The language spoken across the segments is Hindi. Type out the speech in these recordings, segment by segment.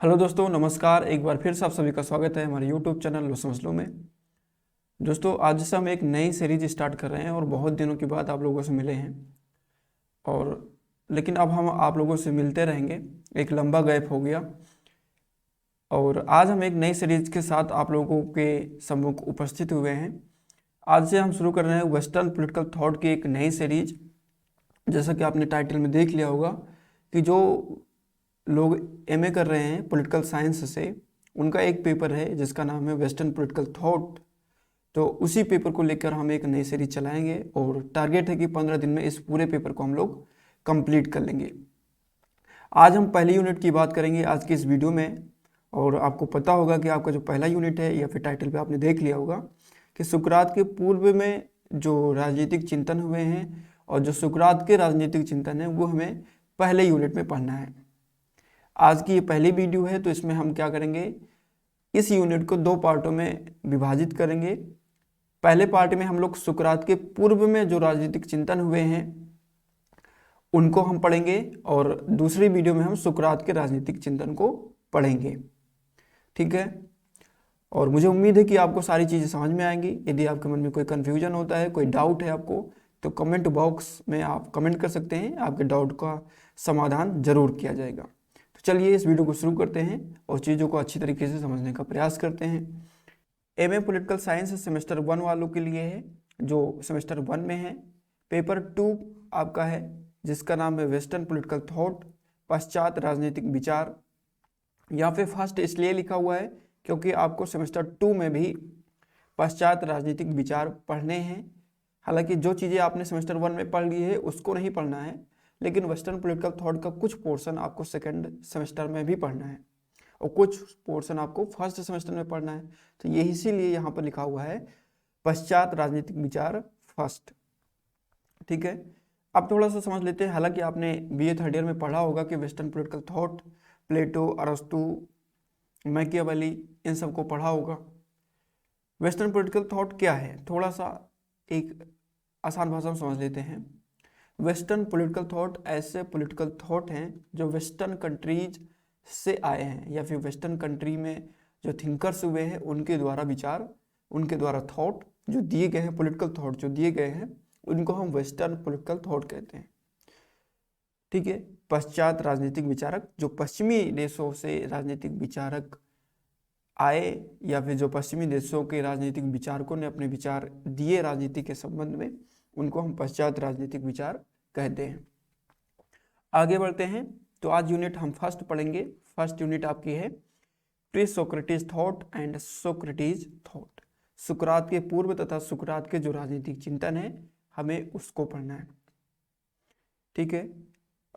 हेलो दोस्तों, नमस्कार। एक बार फिर से आप सभी का स्वागत है हमारे यूट्यूब चैनल लो समझ लो में। दोस्तों, आज से हम एक नई सीरीज स्टार्ट कर रहे हैं और बहुत दिनों के बाद आप लोगों से मिले हैं। और लेकिन अब हम आप लोगों से मिलते रहेंगे, एक लंबा गैप हो गया। और आज हम एक नई सीरीज के साथ आप लोगों के सम्मुख उपस्थित हुए हैं। आज से हम शुरू कर रहे हैं वेस्टर्न पॉलिटिकल थॉट की एक नई सीरीज। जैसा कि आपने टाइटल में देख लिया होगा कि जो लोग एमए कर रहे हैं पॉलिटिकल साइंस से, उनका एक पेपर है जिसका नाम है वेस्टर्न पॉलिटिकल थॉट। तो उसी पेपर को लेकर हम एक नई सीरीज चलाएंगे और टारगेट है कि 15 दिन में इस पूरे पेपर को हम लोग कंप्लीट कर लेंगे। आज हम पहली यूनिट की बात करेंगे आज की इस वीडियो में। और आपको पता होगा कि आपका जो पहला यूनिट है, या फिर टाइटल पे आपने देख लिया होगा कि सुकरात के पूर्व में जो राजनीतिक चिंतन हुए हैं और जो सुकरात के राजनीतिक चिंतन है वो हमें पहले यूनिट में पढ़ना है। आज की ये पहली वीडियो है, तो इसमें हम क्या करेंगे, इस यूनिट को दो पार्टों में विभाजित करेंगे। पहले पार्ट में हम लोग सुकरात के पूर्व में जो राजनीतिक चिंतन हुए हैं उनको हम पढ़ेंगे, और दूसरी वीडियो में हम सुकरात के राजनीतिक चिंतन को पढ़ेंगे। ठीक है। और मुझे उम्मीद है कि आपको सारी चीज़ें समझ में आएंगी। यदि आपके मन में कोई कन्फ्यूजन होता है, कोई डाउट है आपको, तो कमेंट बॉक्स में आप कमेंट कर सकते हैं। आपके डाउट का समाधान जरूर किया जाएगा। तो चलिए इस वीडियो को शुरू करते हैं और चीज़ों को अच्छी तरीके से समझने का प्रयास करते हैं। एमए पॉलिटिकल साइंस सेमेस्टर 1 वालों के लिए है, जो सेमेस्टर 1 में है। पेपर 2 आपका है जिसका नाम है वेस्टर्न पॉलिटिकल थॉट, पश्चात राजनीतिक विचार। यहाँ पे फर्स्ट इसलिए लिखा हुआ है क्योंकि आपको सेमेस्टर 2 में भी पश्चात राजनीतिक विचार पढ़ने हैं। हालांकि जो चीज़ें आपने सेमेस्टर 1 में पढ़ ली है उसको नहीं पढ़ना है, लेकिन वेस्टर्न पॉलिटिकल थॉट का कुछ पोर्शन आपको सेकेंड सेमेस्टर में भी पढ़ना है और कुछ पोर्शन आपको फर्स्ट सेमेस्टर में पढ़ना है। तो ये इसीलिए यहाँ पर लिखा हुआ है पश्चात राजनीतिक विचार फर्स्ट। ठीक है। अब थोड़ा सा समझ लेते हैं। हालांकि आपने बीए थर्ड ईयर में पढ़ा होगा कि वेस्टर्न पॉलिटिकल थॉट, प्लेटो, अरस्तु, मैकियावेली, इन सबको पढ़ा होगा। वेस्टर्न पॉलिटिकल थॉट क्या है, थोड़ा सा एक आसान भाषा में समझ लेते हैं। वेस्टर्न पॉलिटिकल थॉट ऐसे पॉलिटिकल थॉट हैं जो वेस्टर्न कंट्रीज से आए हैं, या फिर वेस्टर्न कंट्री में जो थिंकर्स हुए हैं उनके द्वारा विचार, उनके द्वारा थॉट जो दिए गए हैं, पॉलिटिकल थॉट जो दिए गए हैं, उनको हम वेस्टर्न पॉलिटिकल थॉट कहते हैं। ठीक है। पश्चात राजनीतिक विचारक, जो पश्चिमी देशों से राजनीतिक विचारक आए, या फिर जो पश्चिमी देशों के राजनीतिक विचारकों ने अपने विचार दिए राजनीति के संबंध में, उनको हम पश्चात राजनीतिक विचार कहते हैं। आगे बढ़ते हैं। तो आज यूनिट हम फर्स्ट पढ़ेंगे। फर्स्ट यूनिट आपकी है pre Socrates thought and Socrates thought. सुकरात के पूर्व तथा सुकरात के जो राजनीतिक चिंतन है, हमें उसको पढ़ना है। ठीक है।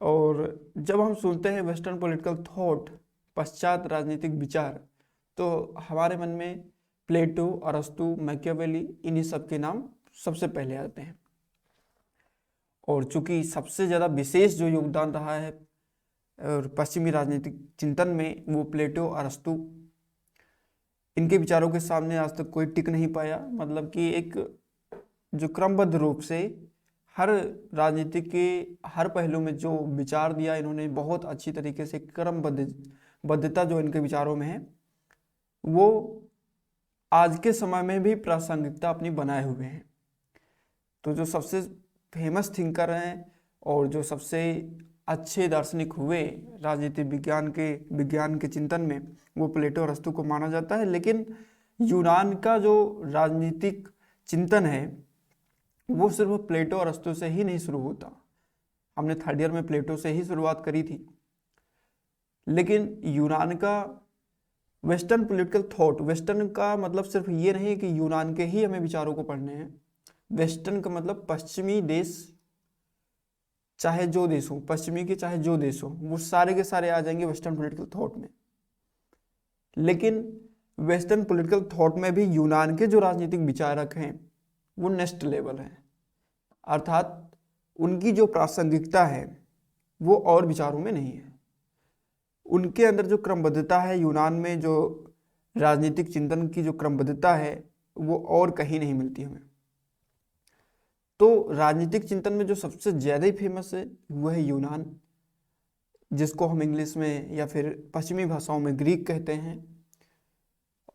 और जब हम सुनते हैं वेस्टर्न पॉलिटिकल थॉट, पश्चात राजनीतिक विचार, तो हमारे मन में प्लेटो, अरस्तु, मैकियावेली, इन्हीं सब के नाम सबसे पहले आते हैं। और चूंकि सबसे ज़्यादा विशेष जो योगदान रहा है और पश्चिमी राजनीतिक चिंतन में, वो प्लेटो, अरस्तु, इनके विचारों के सामने आज तक कोई टिक नहीं पाया। मतलब कि एक जो क्रमबद्ध रूप से हर राजनीति के हर पहलू में जो विचार दिया इन्होंने, बहुत अच्छी तरीके से क्रमबद्धता जो इनके विचारों में है, वो आज के समय में भी प्रासंगिकता अपनी बनाए हुए हैं। तो जो सबसे फेमस थिंकर हैं और जो सबसे अच्छे दार्शनिक हुए राजनीति विज्ञान के चिंतन में, वो प्लेटो और अरस्तु को माना जाता है। लेकिन यूनान का जो राजनीतिक चिंतन है वो सिर्फ प्लेटो और अरस्तु से ही नहीं शुरू होता। हमने थर्ड ईयर में प्लेटो से ही शुरुआत करी थी, लेकिन यूनान का वेस्टर्न पॉलिटिकल थॉट, वेस्टर्न का मतलब सिर्फ ये नहीं कि यूनान के ही हमें विचारों को पढ़ने हैं। वेस्टर्न का मतलब पश्चिमी देश, चाहे जो देश हो, पश्चिमी के चाहे जो देश हो, वो सारे के सारे आ जाएंगे वेस्टर्न पॉलिटिकल थॉट में। लेकिन वेस्टर्न पॉलिटिकल थॉट में भी यूनान के जो राजनीतिक विचारक हैं वो नेक्स्ट लेवल है, अर्थात उनकी जो प्रासंगिकता है वो और विचारों में नहीं है। उनके अंदर जो क्रमबद्धता है, यूनान में जो राजनीतिक चिंतन की जो क्रमबद्धता है, वो और कहीं नहीं मिलती हमें। तो राजनीतिक चिंतन में जो सबसे ज़्यादा ही फेमस है वो है यूनान। जिसको हम इंग्लिश में या फिर पश्चिमी भाषाओं में ग्रीक कहते हैं।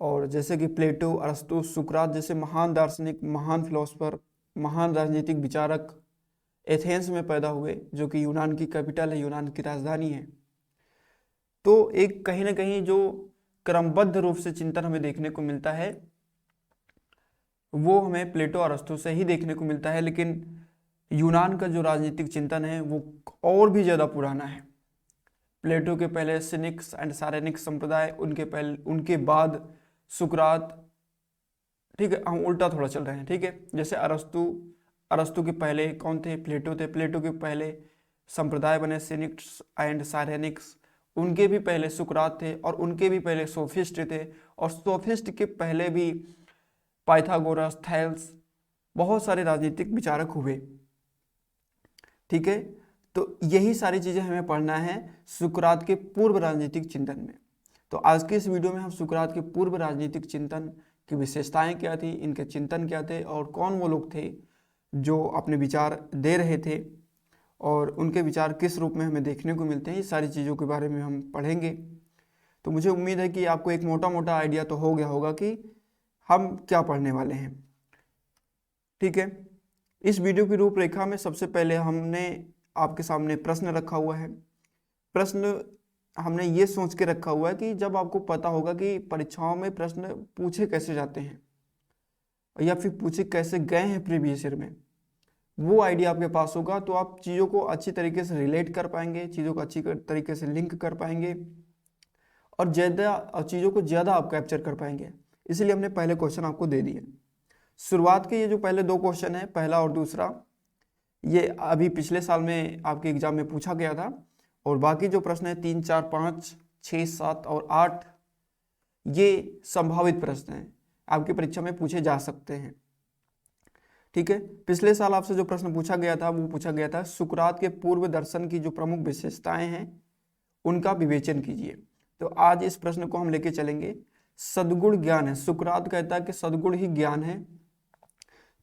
और जैसे कि प्लेटो, अरस्तु, सुकरात जैसे महान दार्शनिक, महान फिलोसफर, महान राजनीतिक विचारक एथेंस में पैदा हुए, जो कि यूनान की कैपिटल है, यूनान की राजधानी है। तो एक कहीं ना कहीं जो क्रमबद्ध रूप से चिंतन हमें देखने को मिलता है वो हमें प्लेटो और अरस्तु से ही देखने को मिलता है। लेकिन यूनान का जो राजनीतिक चिंतन है वो और भी ज़्यादा पुराना है। प्लेटो के पहले सिनिक्स एंड सारेनिक संप्रदाय, उनके बाद सुकरात। ठीक है, हम उल्टा थोड़ा चल रहे हैं। ठीक है, जैसे अरस्तु के पहले कौन थे? प्लेटो थे। प्लेटो के पहले संप्रदाय बने सिनिक्स एंड सारेनिक्स, उनके भी पहले सुकरात थे और उनके भी पहले सोफिस्ट थे, और सोफिस्ट के पहले भी पाइथागोरस, थैल्स, बहुत सारे राजनीतिक विचारक हुए। ठीक है, तो यही सारी चीज़ें हमें पढ़ना है सुकरात के पूर्व राजनीतिक चिंतन में। तो आज के इस वीडियो में हम सुकरात के पूर्व राजनीतिक चिंतन की विशेषताएं क्या थी, इनके चिंतन क्या थे, और कौन वो लोग थे जो अपने विचार दे रहे थे, और उनके विचार किस रूप में हमें देखने को मिलते हैं, ये सारी चीज़ों के बारे में हम पढ़ेंगे। तो मुझे उम्मीद है कि आपको एक मोटा मोटा आइडिया तो हो गया होगा कि हम क्या पढ़ने वाले हैं। ठीक है, इस वीडियो की रूपरेखा में सबसे पहले हमने आपके सामने प्रश्न रखा हुआ है। प्रश्न हमने ये सोच के रखा हुआ है कि जब आपको पता होगा कि परीक्षाओं में प्रश्न पूछे कैसे जाते हैं या फिर पूछे कैसे गए हैं प्रीवियस ईयर में, वो आइडिया आपके पास होगा तो आप चीज़ों को अच्छी तरीके से रिलेट कर पाएंगे, चीज़ों को अच्छी तरीके से लिंक कर पाएंगे, और चीज़ों को ज़्यादा आप कैप्चर कर पाएंगे। इसलिए हमने पहले क्वेश्चन आपको दे दिए। शुरुआत के ये जो पहले दो क्वेश्चन है, पहला और दूसरा, ये अभी पिछले साल में आपके एग्जाम में पूछा गया था, और बाकी जो प्रश्न है 3, 4, 5, 6, 7 और 8, ये संभावित प्रश्न हैं, आपकी परीक्षा में पूछे जा सकते हैं। ठीक है, पिछले साल आपसे जो प्रश्न पूछा गया था वो पूछा गया था सुकरात के पूर्व दर्शन की जो प्रमुख विशेषताएं हैं उनका विवेचन कीजिए। तो आज इस प्रश्न को हम लेके चलेंगे। सद्गुण ज्ञान है, सुकरात कहता है कि सद्गुण ही ज्ञान है।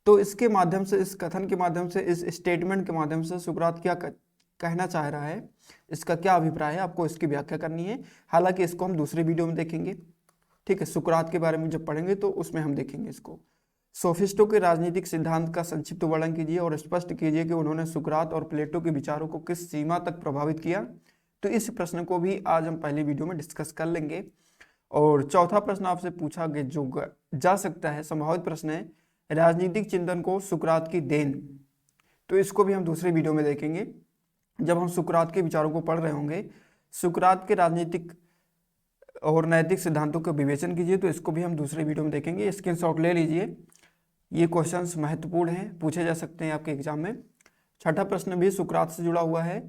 तो इसके माध्यम से, इस कथन के माध्यम से, इस स्टेटमेंट के माध्यम से सुकरात क्या कहना चाह रहा है, इसका क्या अभिप्राय है, आपको इसकी व्याख्या करनी है। हालांकि इसको हम दूसरे वीडियो में देखेंगे। ठीक है, सुकरात के बारे में जब पढ़ेंगे तो उसमें हम देखेंगे इसको। सोफिस्टों के राजनीतिक सिद्धांत का संक्षिप्त वर्णन कीजिए और स्पष्ट कीजिए कि उन्होंने सुकरात और प्लेटो के विचारों को किस सीमा तक प्रभावित किया। तो इस प्रश्न को भी आज हम पहली वीडियो में डिस्कस कर लेंगे। और चौथा प्रश्न आपसे पूछा गया जो जा सकता है, संभावित प्रश्न है, राजनीतिक चिंतन को सुकरात की देन। तो इसको भी हम दूसरे वीडियो में देखेंगे जब हम सुकरात के विचारों को पढ़ रहे होंगे। सुकरात के राजनीतिक और नैतिक सिद्धांतों का विवेचन कीजिए, तो इसको भी हम दूसरे वीडियो में देखेंगे। स्क्रीनशॉट ले लीजिए, ये क्वेश्चंस महत्वपूर्ण हैं, पूछे जा सकते हैं आपके एग्जाम में। छठा प्रश्न भी सुकरात से जुड़ा हुआ है,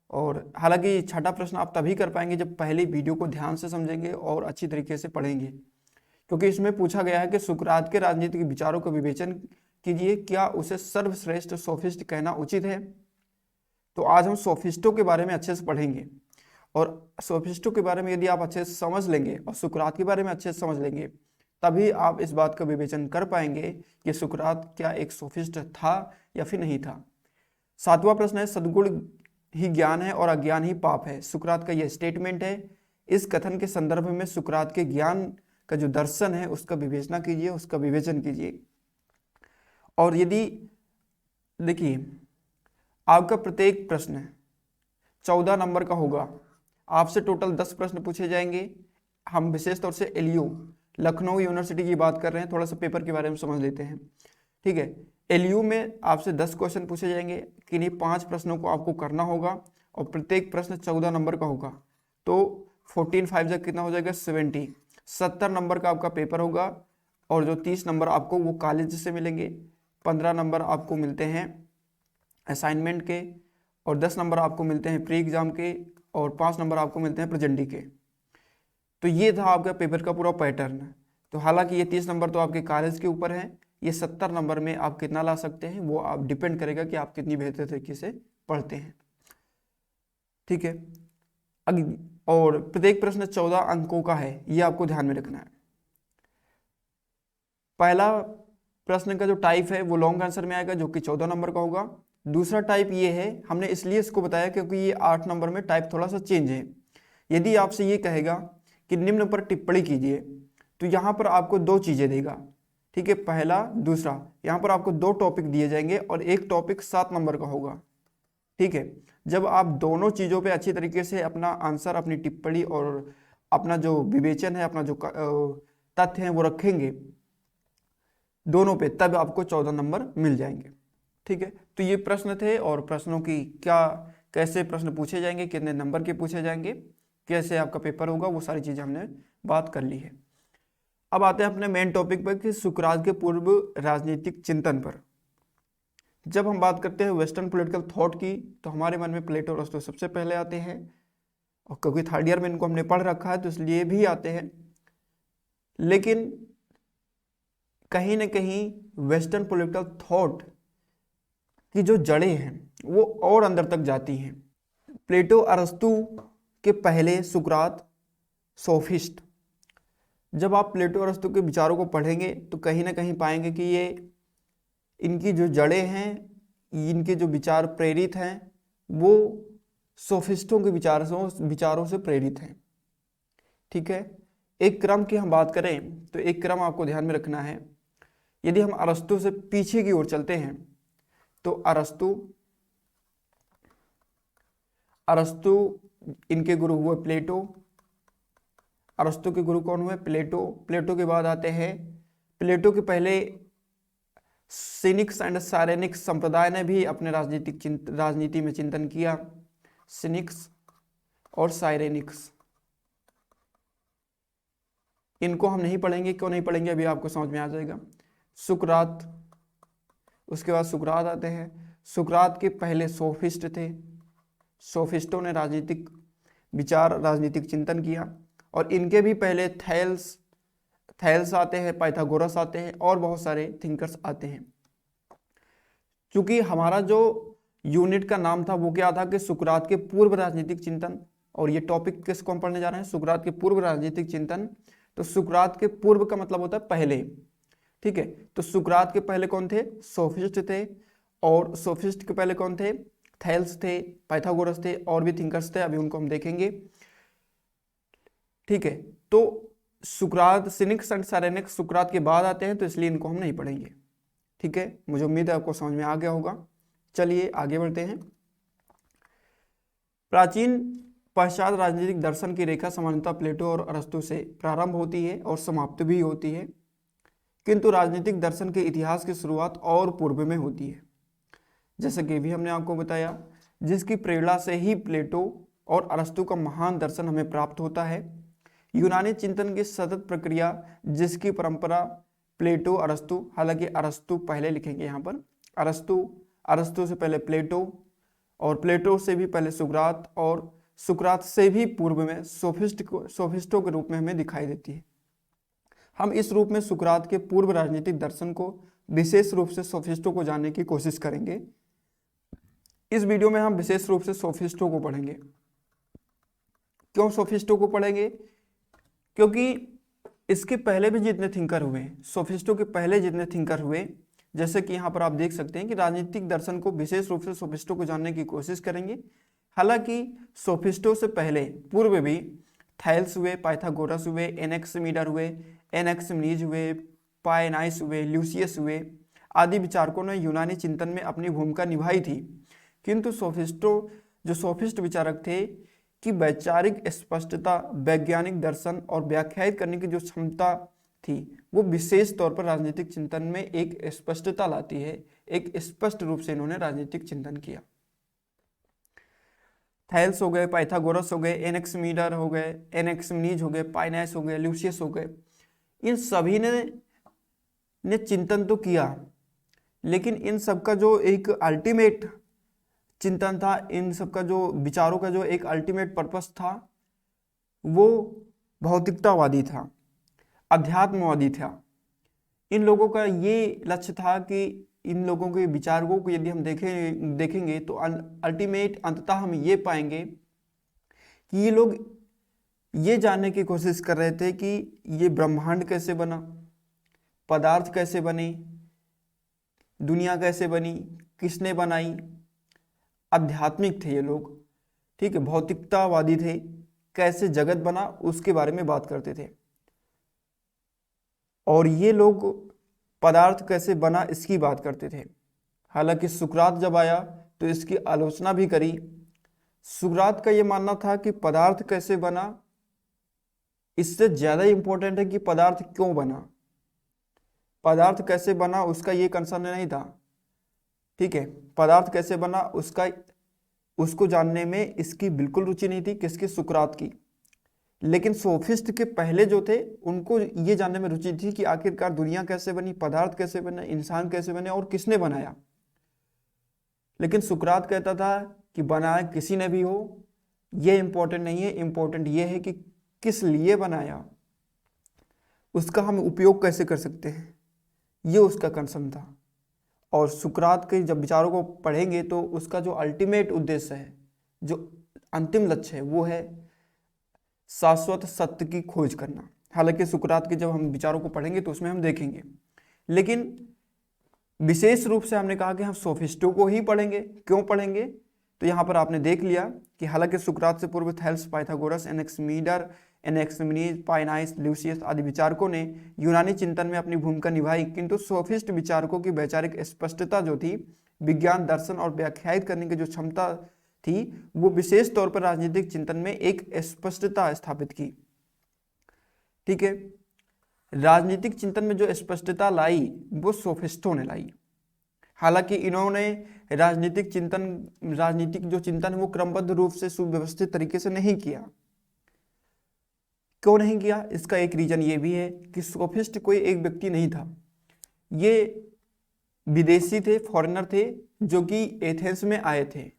और हालांकि छठा प्रश्न आप तभी कर पाएंगे जब पहले वीडियो को ध्यान से समझेंगे और अच्छी तरीके से पढ़ेंगे, क्योंकि इसमें पूछा गया है कि सुकरात के राजनीतिक विचारों का विवेचन कीजिए, क्या उसे सर्वश्रेष्ठ सोफिस्ट कहना उचित है। तो आज हम सोफिस्टों के बारे में अच्छे से पढ़ेंगे, और सोफिस्टों के बारे में यदि आप अच्छे से समझ लेंगे और सुकरात के बारे में अच्छे से समझ लेंगे, तभी आप इस बात का विवेचन कर पाएंगे कि सुकरात क्या एक सोफिस्ट था या फिर नहीं था। सातवां प्रश्न है, सद्गुण ही ज्ञान है और अज्ञान ही पाप है। सुकरात का यह स्टेटमेंट है। इस कथन के संदर्भ में सुकरात के ज्ञान का जो दर्शन है उसका विवेचना कीजिए, उसका विवेचन कीजिए। और यदि देखिए, आपका प्रत्येक प्रश्न 14 नंबर का होगा। आपसे टोटल 10 प्रश्न पूछे जाएंगे। हम विशेष तौर से एलयू, लखनऊ यूनिवर्सिटी की बात कर रहे हैं, थोड़ा सा पेपर के बारे में समझ लेते हैं। ठीक है, एलयू में आपसे 10 क्वेश्चन पूछे जाएंगे, किन्हीं 5 प्रश्नों को आपको करना होगा, और प्रत्येक प्रश्न 14 नंबर का होगा। तो 14 5 जा कितना हो जाएगा, 70। 70 नंबर का आपका पेपर होगा, और जो 30 नंबर आपको वो कॉलेज से मिलेंगे, 15 नंबर आपको मिलते हैं असाइनमेंट के, और 10 नंबर आपको मिलते हैं प्री एग्जाम के, और 5 नंबर आपको मिलते हैं प्रेजेंटी के। तो ये था आपका पेपर का पूरा पैटर्न। तो हालांकि ये 30 नंबर तो आपके कॉलेज के ऊपर है, ये 70 नंबर में आप कितना ला सकते हैं वो आप डिपेंड करेगा कि आप कितनी बेहतर तरीके से पढ़ते हैं। ठीक है, और प्रत्येक प्रश्न 14 अंकों का है, ये आपको ध्यान में रखना है। पहला प्रश्न का जो टाइप है वो लॉन्ग आंसर में आएगा, जो कि 14 नंबर का होगा। दूसरा टाइप ये है, हमने इसलिए इसको बताया क्योंकि ये 8 नंबर में टाइप थोड़ा सा चेंज है। यदि आपसे ये कहेगा कि निम्न पर टिप्पणी कीजिए, तो यहाँ पर आपको दो चीज़ें देगा, ठीक है, पहला दूसरा। यहाँ पर आपको दो टॉपिक दिए जाएंगे और एक टॉपिक 7 नंबर का होगा, ठीक है। जब आप दोनों चीज़ों पे अच्छी तरीके से अपना आंसर, अपनी टिप्पणी और अपना जो विवेचन है, अपना जो तथ्य है वो रखेंगे दोनों पे, तब आपको 14 नंबर मिल जाएंगे, ठीक है। तो ये प्रश्न थे, और प्रश्नों की क्या, कैसे प्रश्न पूछे जाएंगे, कितने नंबर के पूछे जाएंगे, कैसे आपका पेपर होगा, वो सारी चीज़ें हमने बात कर ली है। अब आते हैं अपने मेन टॉपिक पर कि सुकरात के पूर्व राजनीतिक चिंतन पर। जब हम बात करते हैं वेस्टर्न पॉलिटिकल थॉट की, तो हमारे मन में प्लेटो और अरिस्टो सबसे पहले आते हैं, और क्योंकि थर्ड ईयर में इनको हमने पढ़ रखा है तो इसलिए भी आते हैं। लेकिन कहीं ना कहीं वेस्टर्न पॉलिटिकल थॉट की जो जड़ें हैं वो और अंदर तक जाती हैं। प्लेटो अरस्तु के पहले सुकरात सोफिस्ट। जब आप प्लेटो अरस्तु के विचारों को पढ़ेंगे तो कहीं ना कहीं पाएंगे कि ये इनकी जो जड़ें हैं, इनके जो विचार प्रेरित हैं, वो सोफिस्टों के विचारों से प्रेरित हैं, ठीक है। एक क्रम की हम बात करें तो एक क्रम आपको ध्यान में रखना है। यदि हम अरस्तु से पीछे की ओर चलते हैं तो अरस्तु इनके गुरु हुए प्लेटो। अरस्तु के गुरु कौन हुए? प्लेटो। प्लेटो के बाद आते हैं, प्लेटो के पहले सिनिक्स एंड साइरेनिक्स संप्रदाय ने भी अपने राजनीति में चिंतन किया। सिनिक्स और साइरेनिक्स, इनको हम नहीं पढ़ेंगे। क्यों नहीं पढ़ेंगे अभी आपको समझ में आ जाएगा। सुकरात, उसके बाद सुकरात आते हैं। सुकरात के पहले सोफिस्ट थे। सोफिस्टों ने राजनीतिक विचार, राजनीतिक चिंतन किया, और इनके भी पहले थैल्स आते हैं, पाइथागोरस आते हैं, और बहुत सारे थिंकर्स आते हैं। क्योंकि हमारा जो यूनिट का नाम था वो क्या था कि सुकरात के पूर्व राजनीतिक चिंतन, और ये टॉपिक किसको हम पढ़ने जा रहे हैं? सुकरात के पूर्व राजनीतिक चिंतन। तो सुकरात के पूर्व का मतलब होता है पहले, ठीक है। तो सुकरात के पहले कौन थे? सोफिस्ट थे। और सोफिस्ट के पहले कौन थे? थैल्स थे, पाइथागोरस थे, और भी थिंकर्स थे, अभी उनको हम देखेंगे, ठीक है। तो सुकरात, सिनिक्स एंड साइरेनिक्स सुकरात के बाद आते हैं, तो इसलिए इनको हम नहीं पढ़ेंगे, ठीक है। मुझे उम्मीद है आपको समझ में आ गया होगा। चलिए आगे बढ़ते हैं। प्राचीन पश्चात राजनीतिक दर्शन की रेखा सामान्यतः प्लेटो और अरस्तु से प्रारंभ होती है और समाप्त भी होती है, किंतु राजनीतिक दर्शन के इतिहास की शुरुआत और पूर्व में होती है। जैसे कि भी हमने आपको बताया, जिसकी प्रेरणा से ही प्लेटो और अरस्तु का महान दर्शन हमें प्राप्त होता है। यूनानी चिंतन की सतत प्रक्रिया, जिसकी परंपरा प्लेटो अरस्तु, हालांकि अरस्तु पहले लिखेंगे यहाँ पर, अरस्तु से पहले प्लेटो, और प्लेटो से भी पहले सुकरात, और सुकरात से भी पूर्व में सोफिस्टों के रूप में हमें दिखाई देती है। हम इस रूप में सुकरात के पूर्व राजनीतिक दर्शन को, विशेष रूप से सोफिस्टों को जानने की कोशिश करेंगे। इस वीडियो में हम विशेष रूप से सोफिस्टों को पढ़ेंगे। क्यों सोफिस्टों को पढ़ेंगे? क्योंकि इसके पहले भी जितने थिंकर हुए, सोफिस्टों के पहले जितने थिंकर हुए, जैसे कि यहाँ पर आप देख सकते हैं कि राजनीतिक दर्शन को विशेष रूप से सोफिस्टों को जानने की कोशिश करेंगे। हालांकि सोफिस्टों से पहले पूर्व भी थैल्स हुए, पाइथागोरस हुए, एनेक्सिमीडर हुए, एनेक्सिमीनीज हुए, पायनाइस हुए, ल्यूसियस हुए, आदि विचारकों ने यूनानी चिंतन में अपनी भूमिका निभाई थी। किंतु सोफिस्ट विचारक थे कि वैचारिक स्पष्टता, वैज्ञानिक दर्शन और व्याख्यायित करने की जो क्षमता थी, वो विशेष तौर पर राजनीतिक चिंतन में एक स्पष्टता लाती है। एक स्पष्ट रूप से इन्होंने राजनीतिक चिंतन किया। थैल्स हो गए, पाइथागोरस हो गए, एनेक्सिमीडर हो गए, एनेक्सिमीनीज हो गए, पाइनाइस हो गए, ल्यूसियस हो गए, इन सभी ने चिंतन तो किया, लेकिन इन सबका जो एक अल्टीमेट चिंतन था, इन सबका जो विचारों का जो एक अल्टीमेट पर्पस था, वो भौतिकतावादी था, अध्यात्मवादी था। इन लोगों का ये लक्ष्य था कि इन लोगों के विचारों को यदि हम देखेंगे तो अल्टीमेट अंततः हम ये पाएंगे कि ये लोग ये जानने की कोशिश कर रहे थे कि ये ब्रह्मांड कैसे बना, पदार्थ कैसे बने, दुनिया कैसे बनी, किसने बनाई, आध्यात्मिक थे ये लोग, ठीक है, भौतिकतावादी थे, कैसे जगत बना उसके बारे में बात करते थे। और ये लोग पदार्थ कैसे बना इसकी बात करते थे। हालांकि सुकरात जब आया तो इसकी आलोचना भी करी। सुकरात का ये मानना था कि पदार्थ कैसे बना इससे ज्यादा इंपॉर्टेंट है कि पदार्थ क्यों बना। पदार्थ कैसे बना उसका ये कंसर्न नहीं था, ठीक है, पदार्थ कैसे बना उसको जानने में इसकी बिल्कुल रुचि नहीं थी, किसकी, सुकरात की। लेकिन सोफिस्ट के पहले जो थे उनको ये जानने में रुचि थी कि आखिरकार दुनिया कैसे बनी, पदार्थ कैसे बने, इंसान कैसे बने और किसने बनाया। लेकिन सुकरात कहता था कि बनाया किसी ने भी हो, ये इंपॉर्टेंट नहीं है, इंपॉर्टेंट ये है कि किस लिए बनाया, उसका हम उपयोग कैसे कर सकते हैं, ये उसका कंसर्न था। और सुकरात के जब विचारों को पढ़ेंगे तो उसका जो अल्टीमेट उद्देश्य है, जो अंतिम लक्ष्य है, वो है शाश्वत सत्य की खोज करना। हालांकि सुकरात के जब हम विचारों को पढ़ेंगे तो उसमें हम देखेंगे, लेकिन विशेष रूप से हमने कहा कि हम सोफिस्टों को ही पढ़ेंगे। क्यों पढ़ेंगे, तो यहाँ पर आपने देख लिया कि हालांकि सुकरात से पूर्व थेल्स, पाइथागोरस, एनेक्सिमीडर, पाइनाइस, ल्यूसियस आदि विचारकों ने यूनानी चिंतन में अपनी भूमिका निभाई, किंतु सोफिस्ट विचारकों की वैचारिक स्पष्टता जो थी, विज्ञान, दर्शन और व्याख्यायित करने की जो क्षमता थी, वो विशेष तौर पर राजनीतिक चिंतन में एक स्पष्टता स्थापित की। ठीक है, राजनीतिक चिंतन में जो स्पष्टता लाई वो सोफिस्टों ने लाई। हालांकि इन्होंने राजनीतिक जो चिंतन है वो क्रमबद्ध रूप से सुव्यवस्थित तरीके से नहीं किया। क्यों नहीं किया, इसका एक रीजन ये भी है कि सोफिस्ट कोई एक व्यक्ति नहीं था, ये विदेशी थे, फॉरेनर थे, जो कि एथेंस में आए थे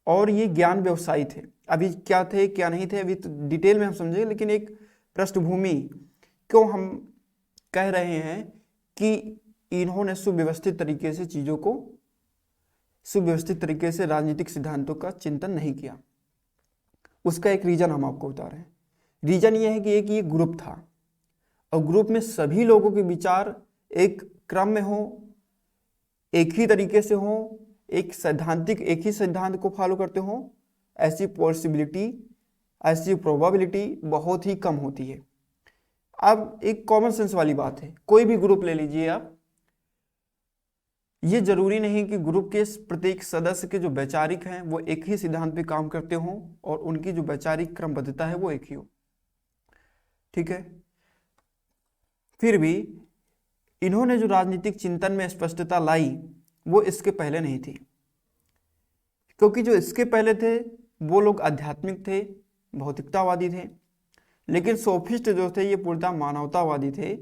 और ये ज्ञान व्यवसायी थे। अभी क्या थे क्या नहीं थे अभी तो डिटेल में हम समझेंगे, लेकिन एक पृष्ठभूमि क्यों हम कह रहे हैं कि इन्होंने सुव्यवस्थित तरीके से चीजों को, सुव्यवस्थित तरीके से राजनीतिक सिद्धांतों का चिंतन नहीं किया, उसका एक रीजन हम आपको बता रहे हैं। रीजन ये है कि एक ये ग्रुप था और ग्रुप में सभी लोगों के विचार एक क्रम में हो, एक ही तरीके से हो, एक ही सिद्धांत को फॉलो करते हो, ऐसी पॉसिबिलिटी, ऐसी प्रोबेबिलिटी बहुत ही कम होती है। अब एक कॉमन सेंस वाली बात है, कोई भी ग्रुप ले लीजिए आप, ये जरूरी नहीं कि ग्रुप के प्रत्येक सदस्य के जो वैचारिक हैं वो एक ही सिद्धांत पे काम करते हों और उनकी जो वैचारिक क्रमबद्धता है वो एक ही हो, ठीक है। फिर भी इन्होंने जो राजनीतिक चिंतन में स्पष्टता लाई वो इसके पहले नहीं थी, क्योंकि जो इसके पहले थे वो लोग आध्यात्मिक थे, भौतिकतावादी थे, लेकिन सोफिस्ट जो थे ये पूर्णतः मानवतावादी थे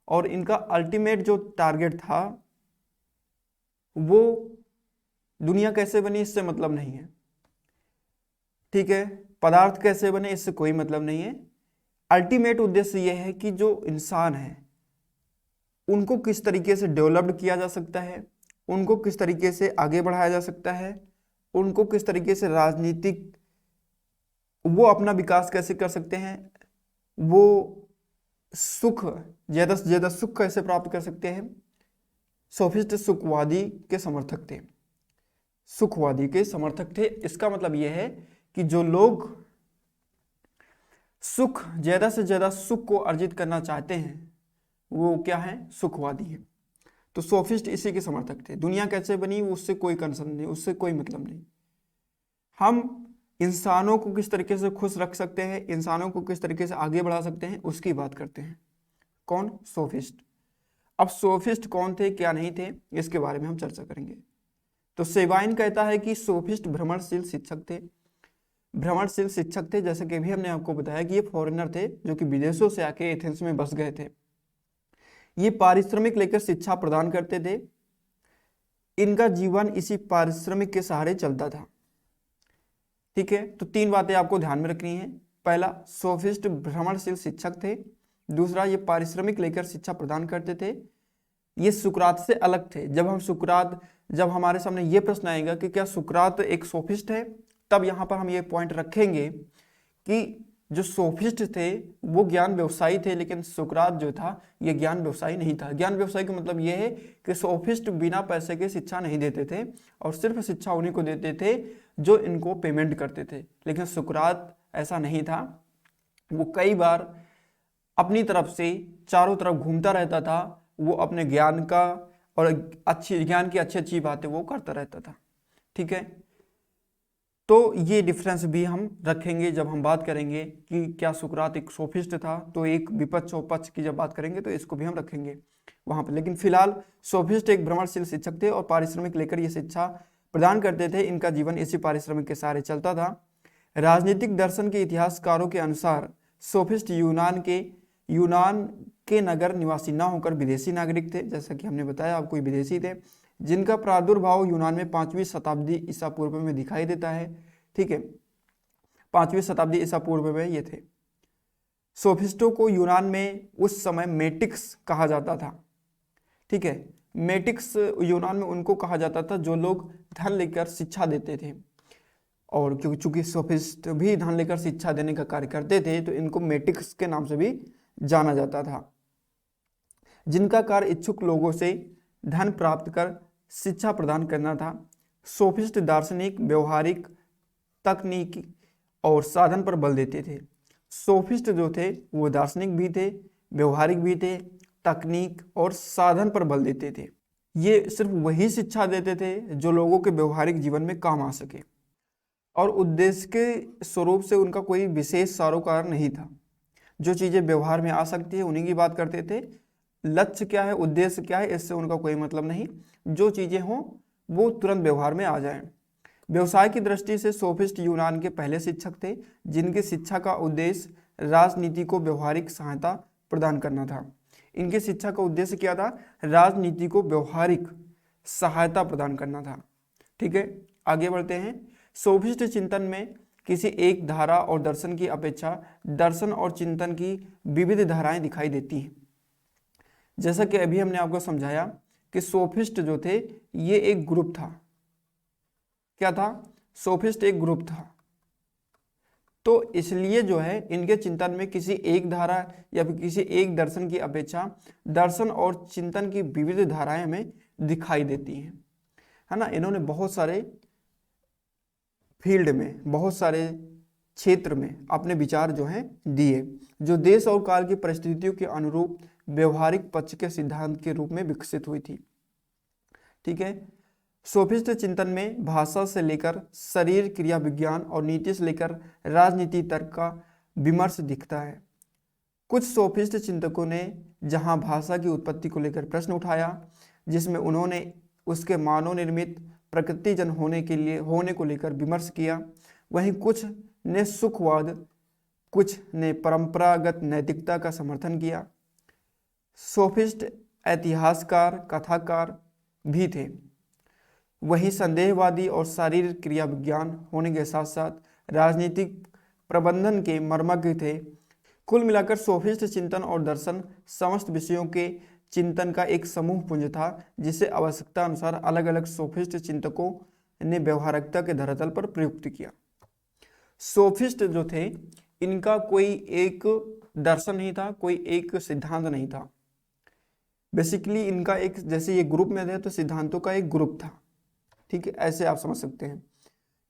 और इनका अल्टीमेट जो टारगेट था वो दुनिया कैसे बनी इससे मतलब नहीं है, ठीक है, पदार्थ कैसे बने इससे कोई मतलब नहीं है। अल्टीमेट उद्देश्य यह है कि जो इंसान है उनको किस तरीके से डेवलप्ड किया जा सकता है, उनको किस तरीके से आगे बढ़ाया जा सकता है, उनको किस तरीके से राजनीतिक वो अपना विकास कैसे कर सकते हैं, वो सुख, ज्यादा से ज्यादा सुख कैसे प्राप्त कर सकते हैं। सोफिस्ट सुखवादी के समर्थक थे, सुखवादी के समर्थक थे। इसका मतलब यह है कि जो लोग सुख, ज्यादा से ज्यादा सुख को अर्जित करना चाहते हैं वो क्या है, सुखवादी हैं। तो सोफिस्ट इसी के समर्थक थे। दुनिया कैसे बनी उससे कोई कंसर्न नहीं, उससे कोई मतलब नहीं। हम इंसानों को किस तरीके से खुश रख सकते हैं, इंसानों को किस तरीके से आगे बढ़ा सकते हैं, उसकी बात करते हैं। कौन, सोफिस्ट। अब सोफिस्ट कौन थे क्या नहीं थे इसके बारे में हम चर्चा करेंगे। तो सेबाइन कहता है कि सोफिस्ट भ्रमणशील शिक्षक थे। भ्रमणशील शिक्षक थे जैसे कि अभी हमने आपको बताया कि ये फॉरेनर थे जो कि विदेशों से आके एथेंस में बस गए थे। ये पारिश्रमिक लेकर शिक्षा प्रदान करते थे, इनका जीवन इसी पारिश्रमिक के सहारे चलता था, ठीक है। तो तीन बातें आपको ध्यान में रखनी है। पहला, सोफिस्ट भ्रमणशील शिक्षक थे। दूसरा, ये पारिश्रमिक लेकर शिक्षा प्रदान करते थे। ये सुकरात से अलग थे। जब हमारे सामने ये प्रश्न आएगा कि क्या सुकरात एक सोफिस्ट है, तब यहाँ पर हम ये पॉइंट रखेंगे कि जो सोफिस्ट थे वो ज्ञान व्यवसायी थे, लेकिन सुकरात जो था ये ज्ञान व्यवसायी नहीं था। ज्ञान व्यवसायी का मतलब ये है कि सोफिस्ट बिना पैसे के शिक्षा नहीं देते थे और सिर्फ शिक्षा उन्हीं को देते थे जो इनको पेमेंट करते थे। लेकिन सुकरात ऐसा नहीं था, वो कई बार अपनी तरफ से चारों तरफ घूमता रहता था, वो अपने ज्ञान का और अच्छी ज्ञान की अच्छी अच्छी बातें वो करता रहता था। ठीक है, तो ये डिफरेंस भी हम रखेंगे जब हम बात करेंगे कि क्या सुकरात एक सोफिस्ट था, तो एक विपक्ष और पक्ष की जब बात करेंगे तो इसको भी हम रखेंगे वहां पर। लेकिन फिलहाल सोफिस्ट एक भ्रमणशील शिक्षक थे और पारिश्रमिक लेकर ये शिक्षा प्रदान करते थे। इनका जीवन इसी पारिश्रमिक के सहारे चलता था। राजनीतिक दर्शन के इतिहासकारों के अनुसार सोफिस्ट यूनान के नगर निवासी न होकर विदेशी नागरिक थे, जैसा कि हमने बताया आपको विदेशी थे, जिनका प्रादुर्भाव यूनान में 5वीं शताब्दी ईसा पूर्व में दिखाई देता है। ठीक है, 5वीं शताब्दी ईसा पूर्व में ये थे। सोफिस्टों को यूनान में उस समय मेटिक्स कहा जाता था। ठीक है, मेटिक्स यूनान में उनको कहा जाता था जो लोग धन लेकर शिक्षा देते थे, और क्योंकि चूंकि सोफिस्ट भी धन लेकर शिक्षा देने का कार्य करते थे तो इनको मेटिक्स के नाम से भी जाना जाता था, जिनका कार्य इच्छुक लोगों से धन प्राप्त कर शिक्षा प्रदान करना था। सोफिस्ट दार्शनिक, व्यवहारिक, तकनीकी और साधन पर बल देते थे। सोफिस्ट जो थे वो दार्शनिक भी थे, व्यवहारिक भी थे, तकनीक और साधन पर बल देते थे। ये सिर्फ वही शिक्षा देते थे जो लोगों के व्यवहारिक जीवन में काम आ सके, और उद्देश्य के स्वरूप से उनका कोई विशेष सरोकार नहीं था। जो चीज़ें व्यवहार में आ सकती है उन्हीं की बात करते थे। लक्ष्य क्या है, उद्देश्य क्या है, इससे उनका कोई मतलब नहीं। जो चीज़ें हों वो तुरंत व्यवहार में आ जाएं। व्यवसाय की दृष्टि से सोफिस्ट यूनान के पहले शिक्षक थे, जिनकी शिक्षा का उद्देश्य राजनीति को व्यवहारिक सहायता प्रदान करना था। इनकी शिक्षा का उद्देश्य क्या था? राजनीति को व्यवहारिक सहायता प्रदान करना था। ठीक है, आगे बढ़ते हैं। सोफिस्ट चिंतन में किसी एक धारा और दर्शन की अपेक्षा दर्शन और चिंतन की विविध धाराएं दिखाई देती हैं। जैसा कि अभी हमने आपको समझाया कि सोफिस्ट जो थे ये एक ग्रुप था। क्या था? सोफिस्ट एक ग्रुप था। तो इसलिए जो है इनके चिंतन में किसी एक धारा या फिर किसी एक दर्शन की अपेक्षा दर्शन और चिंतन की विविध धाराएं हमें दिखाई देती हैं, है ना। इन्होंने बहुत सारे फील्ड में, बहुत सारे क्षेत्र में अपने विचार जो हैं दिए, जो देश और काल की परिस्थितियों के अनुरूप व्यवहारिक पक्ष के सिद्धांत के रूप में विकसित हुई थी। ठीक है, सोफिस्ट चिंतन में भाषा से लेकर शरीर क्रिया विज्ञान और नीति से लेकर राजनीति तर्क का विमर्श दिखता है। कुछ सोफिस्ट चिंतकों ने जहां भाषा की उत्पत्ति को लेकर प्रश्न उठाया, जिसमें उन्होंने उसके मानव निर्मित प्रकृतिजन होने को लेकर विमर्श किया, वहीं कुछ ने सुखवाद, कुछ ने परंपरागत नैतिकता का समर्थन किया। सोफिस्ट ऐतिहासकार, कथाकार भी थे, वहीं संदेहवादी और शारीरिक क्रिया विज्ञान होने के साथ साथ राजनीतिक प्रबंधन के मर्मज्ञ थे। कुल मिलाकर सोफिस्ट चिंतन और दर्शन समस्त विषयों के चिंतन का एक समूह पुंज था, जिसे आवश्यकता अनुसार अलग अलग सोफिस्ट चिंतकों ने व्यवहारिकता के धरातल पर प्रयुक्त किया। सोफिस्ट जो थे इनका कोई एक दर्शन नहीं था, कोई एक सिद्धांत नहीं था। बेसिकली इनका एक, जैसे ये ग्रुप में थे तो सिद्धांतों का एक ग्रुप था। ठीक है, ऐसे आप समझ सकते हैं।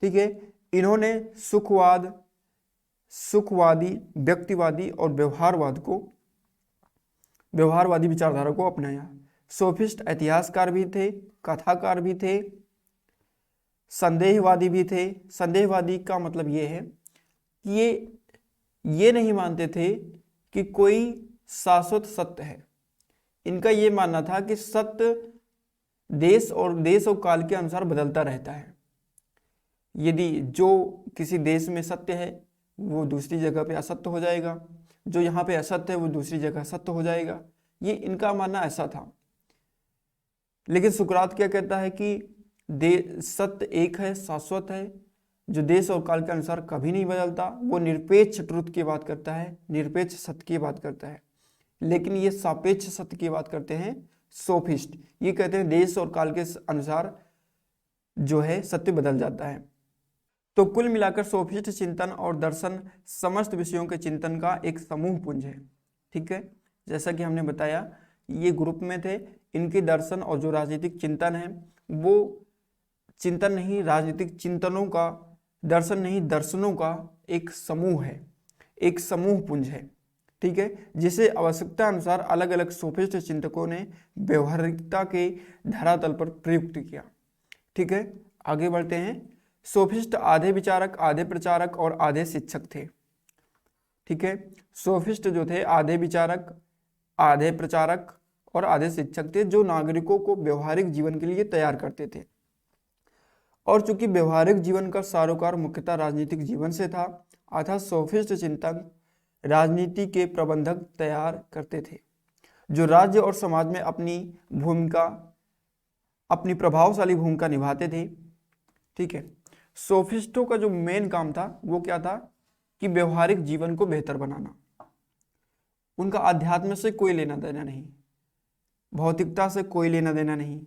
ठीक है, इन्होंने सुखवादी, व्यक्तिवादी और व्यवहारवादी विचारधारा को अपनाया। सोफिस्ट इतिहासकार भी थे, कथाकार भी थे, संदेहवादी भी थे। संदेहवादी का मतलब ये है कि ये नहीं मानते थे कि कोई शाश्वत सत्य है। इनका ये मानना था कि सत्य देश और काल के अनुसार बदलता रहता है। यदि जो किसी देश में सत्य है वो दूसरी जगह पे असत्य हो जाएगा, जो यहाँ पे असत्य है वो दूसरी जगह सत्य हो जाएगा। ये इनका मानना ऐसा था। लेकिन सुकरात क्या कहता है कि सत्य एक है, शाश्वत है, जो देश और काल के अनुसार कभी नहीं बदलता। वो निरपेक्ष ट्रुथ की बात करता है, निरपेक्ष सत्य की बात करता है। लेकिन ये सापेक्ष सत्य की बात करते हैं सोफिस्ट। ये कहते हैं देश और काल के अनुसार जो है सत्य बदल जाता है। तो कुल मिलाकर सोफिस्ट चिंतन और दर्शन समस्त विषयों के चिंतन का एक समूह पुंज है। ठीक है, जैसा कि हमने बताया ये ग्रुप में थे, इनके दर्शन और जो राजनीतिक चिंतन है वो चिंतन नहीं, राजनीतिक चिंतनों का, दर्शन नहीं, दर्शनों का एक समूह है, एक समूह पुंज है। ठीक है, जिसे आवश्यकता अनुसार अलग अलग सोफिस्ट चिंतकों ने व्यवहारिकता के धरातल पर प्रयुक्त किया। ठीक है, आगे बढ़ते हैं। सोफिस्ट आधे विचारक, आधे प्रचारक और आधे शिक्षक थे। ठीक है, सोफिस्ट जो थे आधे विचारक, आधे प्रचारक और आधे शिक्षक थे, जो नागरिकों को व्यवहारिक जीवन के लिए तैयार करते थे। और चूंकि व्यवहारिक जीवन का सरोकार मुख्यतः राजनीतिक जीवन से था, अतः सोफिस्ट चिंतक राजनीति के प्रबंधक तैयार करते थे, जो राज्य और समाज में अपनी प्रभावशाली भूमिका निभाते थे। ठीक है, सोफिस्टों का जो मेन काम था वो क्या था कि व्यवहारिक जीवन को बेहतर बनाना। उनका अध्यात्म से कोई लेना देना नहीं, भौतिकता से कोई लेना देना नहीं।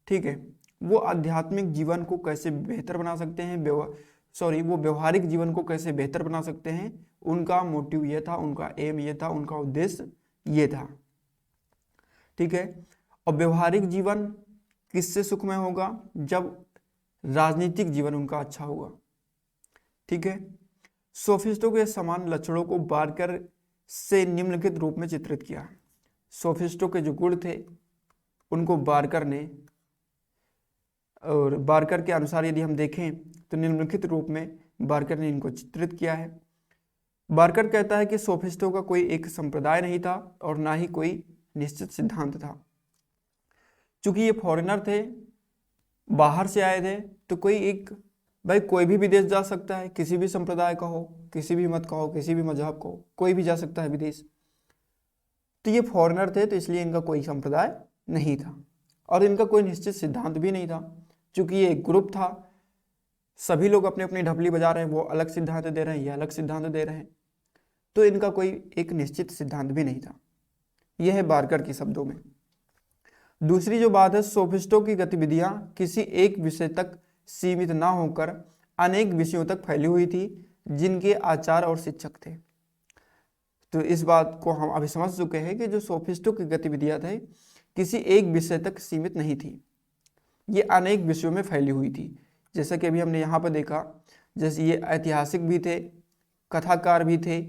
ठीक है, वो आध्यात्मिक जीवन को कैसे बेहतर बना सकते हैं, वो व्यवहारिक जीवन को कैसे बेहतर बना सकते हैं, उनका मोटिव ये था, उनका एम ये था, उनका उद्देश्य ये था। ठीक है, और व्यवहारिक जीवन किससे सुखमय होगा? जब राजनीतिक जीवन उनका अच्छा होगा। ठीक है, सोफिस्टों के समान लक्षणों को बार्कर से निम्नलिखित रूप में चित्रित किया। सोफिस्टों के जो गुण थे उनको बार्कर ने, और बार्कर के अनुसार यदि हम देखें तो निम्नलिखित रूप में बार्कर ने इनको चित्रित किया है। बार्कर कहता है कि सोफिस्टों का कोई एक संप्रदाय नहीं था और ना ही कोई निश्चित सिद्धांत था। चूंकि ये फॉरेनर थे, बाहर से आए थे, तो कोई भी विदेश जा सकता है, किसी भी संप्रदाय का हो, किसी भी मत का हो, किसी भी मजहब का हो, कोई भी जा सकता है विदेश। तो ये फॉरेनर थे, तो इसलिए इनका कोई संप्रदाय नहीं था और इनका कोई निश्चित सिद्धांत भी नहीं था। चूंकि ये एक ग्रुप था, सभी लोग अपनी अपनी ढपली बजा रहे हैं, वो अलग सिद्धांत दे रहे हैं, ये अलग सिद्धांत दे रहे हैं, तो इनका कोई एक निश्चित सिद्धांत भी नहीं था। यह है बार्कर के शब्दों में। दूसरी जो बात है, सोफिस्टों की गतिविधियां किसी एक विषय तक सीमित ना होकर अनेक विषयों तक फैली हुई थी, जिनके आचार और शिक्षक थे। तो इस बात को हम अभी समझ चुके हैं कि जो सोफिस्टों की गतिविधियां थे किसी एक विषय तक सीमित नहीं थी, ये अनेक विषयों में फैली हुई थी। जैसा कि अभी हमने यहाँ पर देखा, जैसे ये ऐतिहासिक भी थे, कथाकार भी थे।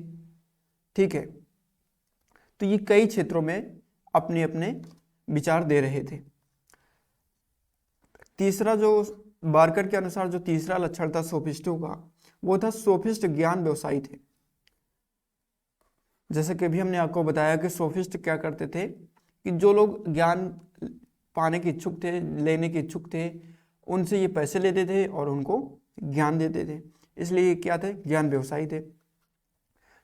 ठीक है, तो ये कई क्षेत्रों में अपने अपने विचार दे रहे थे। तीसरा जो बार्कर के अनुसार जो तीसरा लक्षण था सोफिस्टों का, वो था सोफिस्ट ज्ञान व्यवसायी थे। जैसे कि भी हमने आपको बताया कि सोफिस्ट क्या करते थे कि जो लोग ज्ञान पाने के इच्छुक थे, लेने के इच्छुक थे, उनसे ये पैसे लेते थे और उनको ज्ञान देते थे, इसलिए क्या थे? ज्ञान व्यवसायी थे।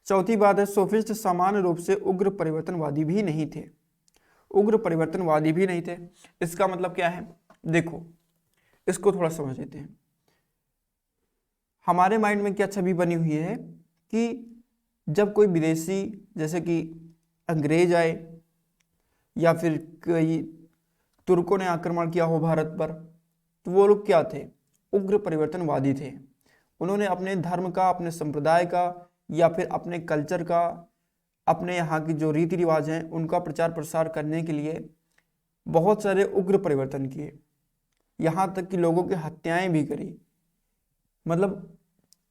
चौथी बात है, सोफिस्ट सामान्य रूप से उग्र परिवर्तनवादी भी नहीं थे। उग्र परिवर्तनवादी भी नहीं थे, इसका मतलब क्या है? देखो, इसको थोड़ा समझ लेते हैं। हमारे माइंड में क्या छवि बनी हुई है कि जब कोई विदेशी, जैसे कि अंग्रेज आए या फिर कई तुर्कों ने आक्रमण किया हो भारत पर, तो वो लोग क्या थे? उग्र परिवर्तनवादी थे। उन्होंने अपने धर्म का, अपने संप्रदाय का या फिर अपने कल्चर का, अपने यहाँ की जो रीति रिवाज हैं उनका प्रचार प्रसार करने के लिए बहुत सारे उग्र परिवर्तन किए, यहाँ तक कि लोगों की हत्याएं भी करी। मतलब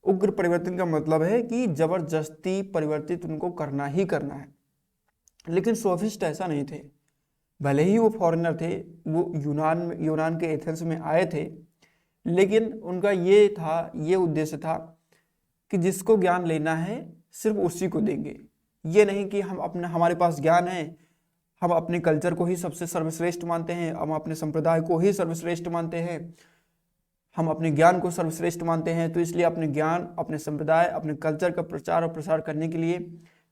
उग्र परिवर्तन का मतलब है कि जबरदस्ती परिवर्तित उनको करना ही करना है। लेकिन सोफिस्ट ऐसा नहीं थे। भले ही वो फॉरेनर थे, वो यूनान के एथेंस में आए थे, लेकिन उनका ये उद्देश्य था कि जिसको ज्ञान लेना है सिर्फ उसी को देंगे। ये नहीं कि हमारे पास ज्ञान है, हम अपने कल्चर को ही सबसे सर्वश्रेष्ठ मानते हैं, हम अपने संप्रदाय को ही सर्वश्रेष्ठ मानते हैं, हम अपने ज्ञान को सर्वश्रेष्ठ मानते हैं, तो इसलिए अपने ज्ञान, अपने संप्रदाय, अपने कल्चर का प्रचार और प्रसार करने के लिए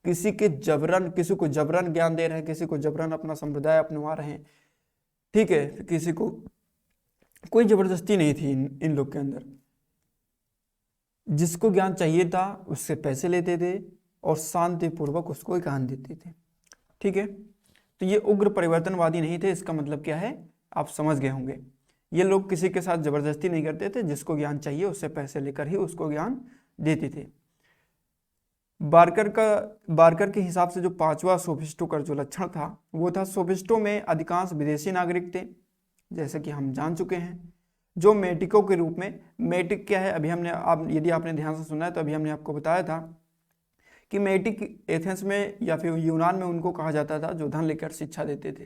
किसी को जबरन ज्ञान दे रहे हैं, किसी को जबरन अपना संप्रदाय अपनवा रहे हैं। ठीक है, किसी को कोई जबरदस्ती नहीं थी इन लोग के अंदर। जिसको ज्ञान चाहिए था उससे पैसे लेते थे और शांतिपूर्वक उसको ज्ञान देते थे। ठीक है, तो ये उग्र परिवर्तनवादी नहीं थे। इसका मतलब क्या है आप समझ गए होंगे। ये लोग किसी के साथ जबरदस्ती नहीं करते थे, जिसको ज्ञान चाहिए उससे पैसे लेकर ही उसको ज्ञान देते थे। बारकर के हिसाब से जो पांचवा सोफिस्टों का जो लक्षण था वो था, सोफिस्टों में अधिकांश विदेशी नागरिक थे, जैसे कि हम जान चुके हैं, जो मेटिकों के रूप में। मेटिक क्या है, अभी हमने यदि आपने ध्यान से सुना है तो अभी हमने आपको बताया था कि मेटिक एथेंस में या फिर यूनान में उनको कहा जाता था जो धन लेकर शिक्षा देते थे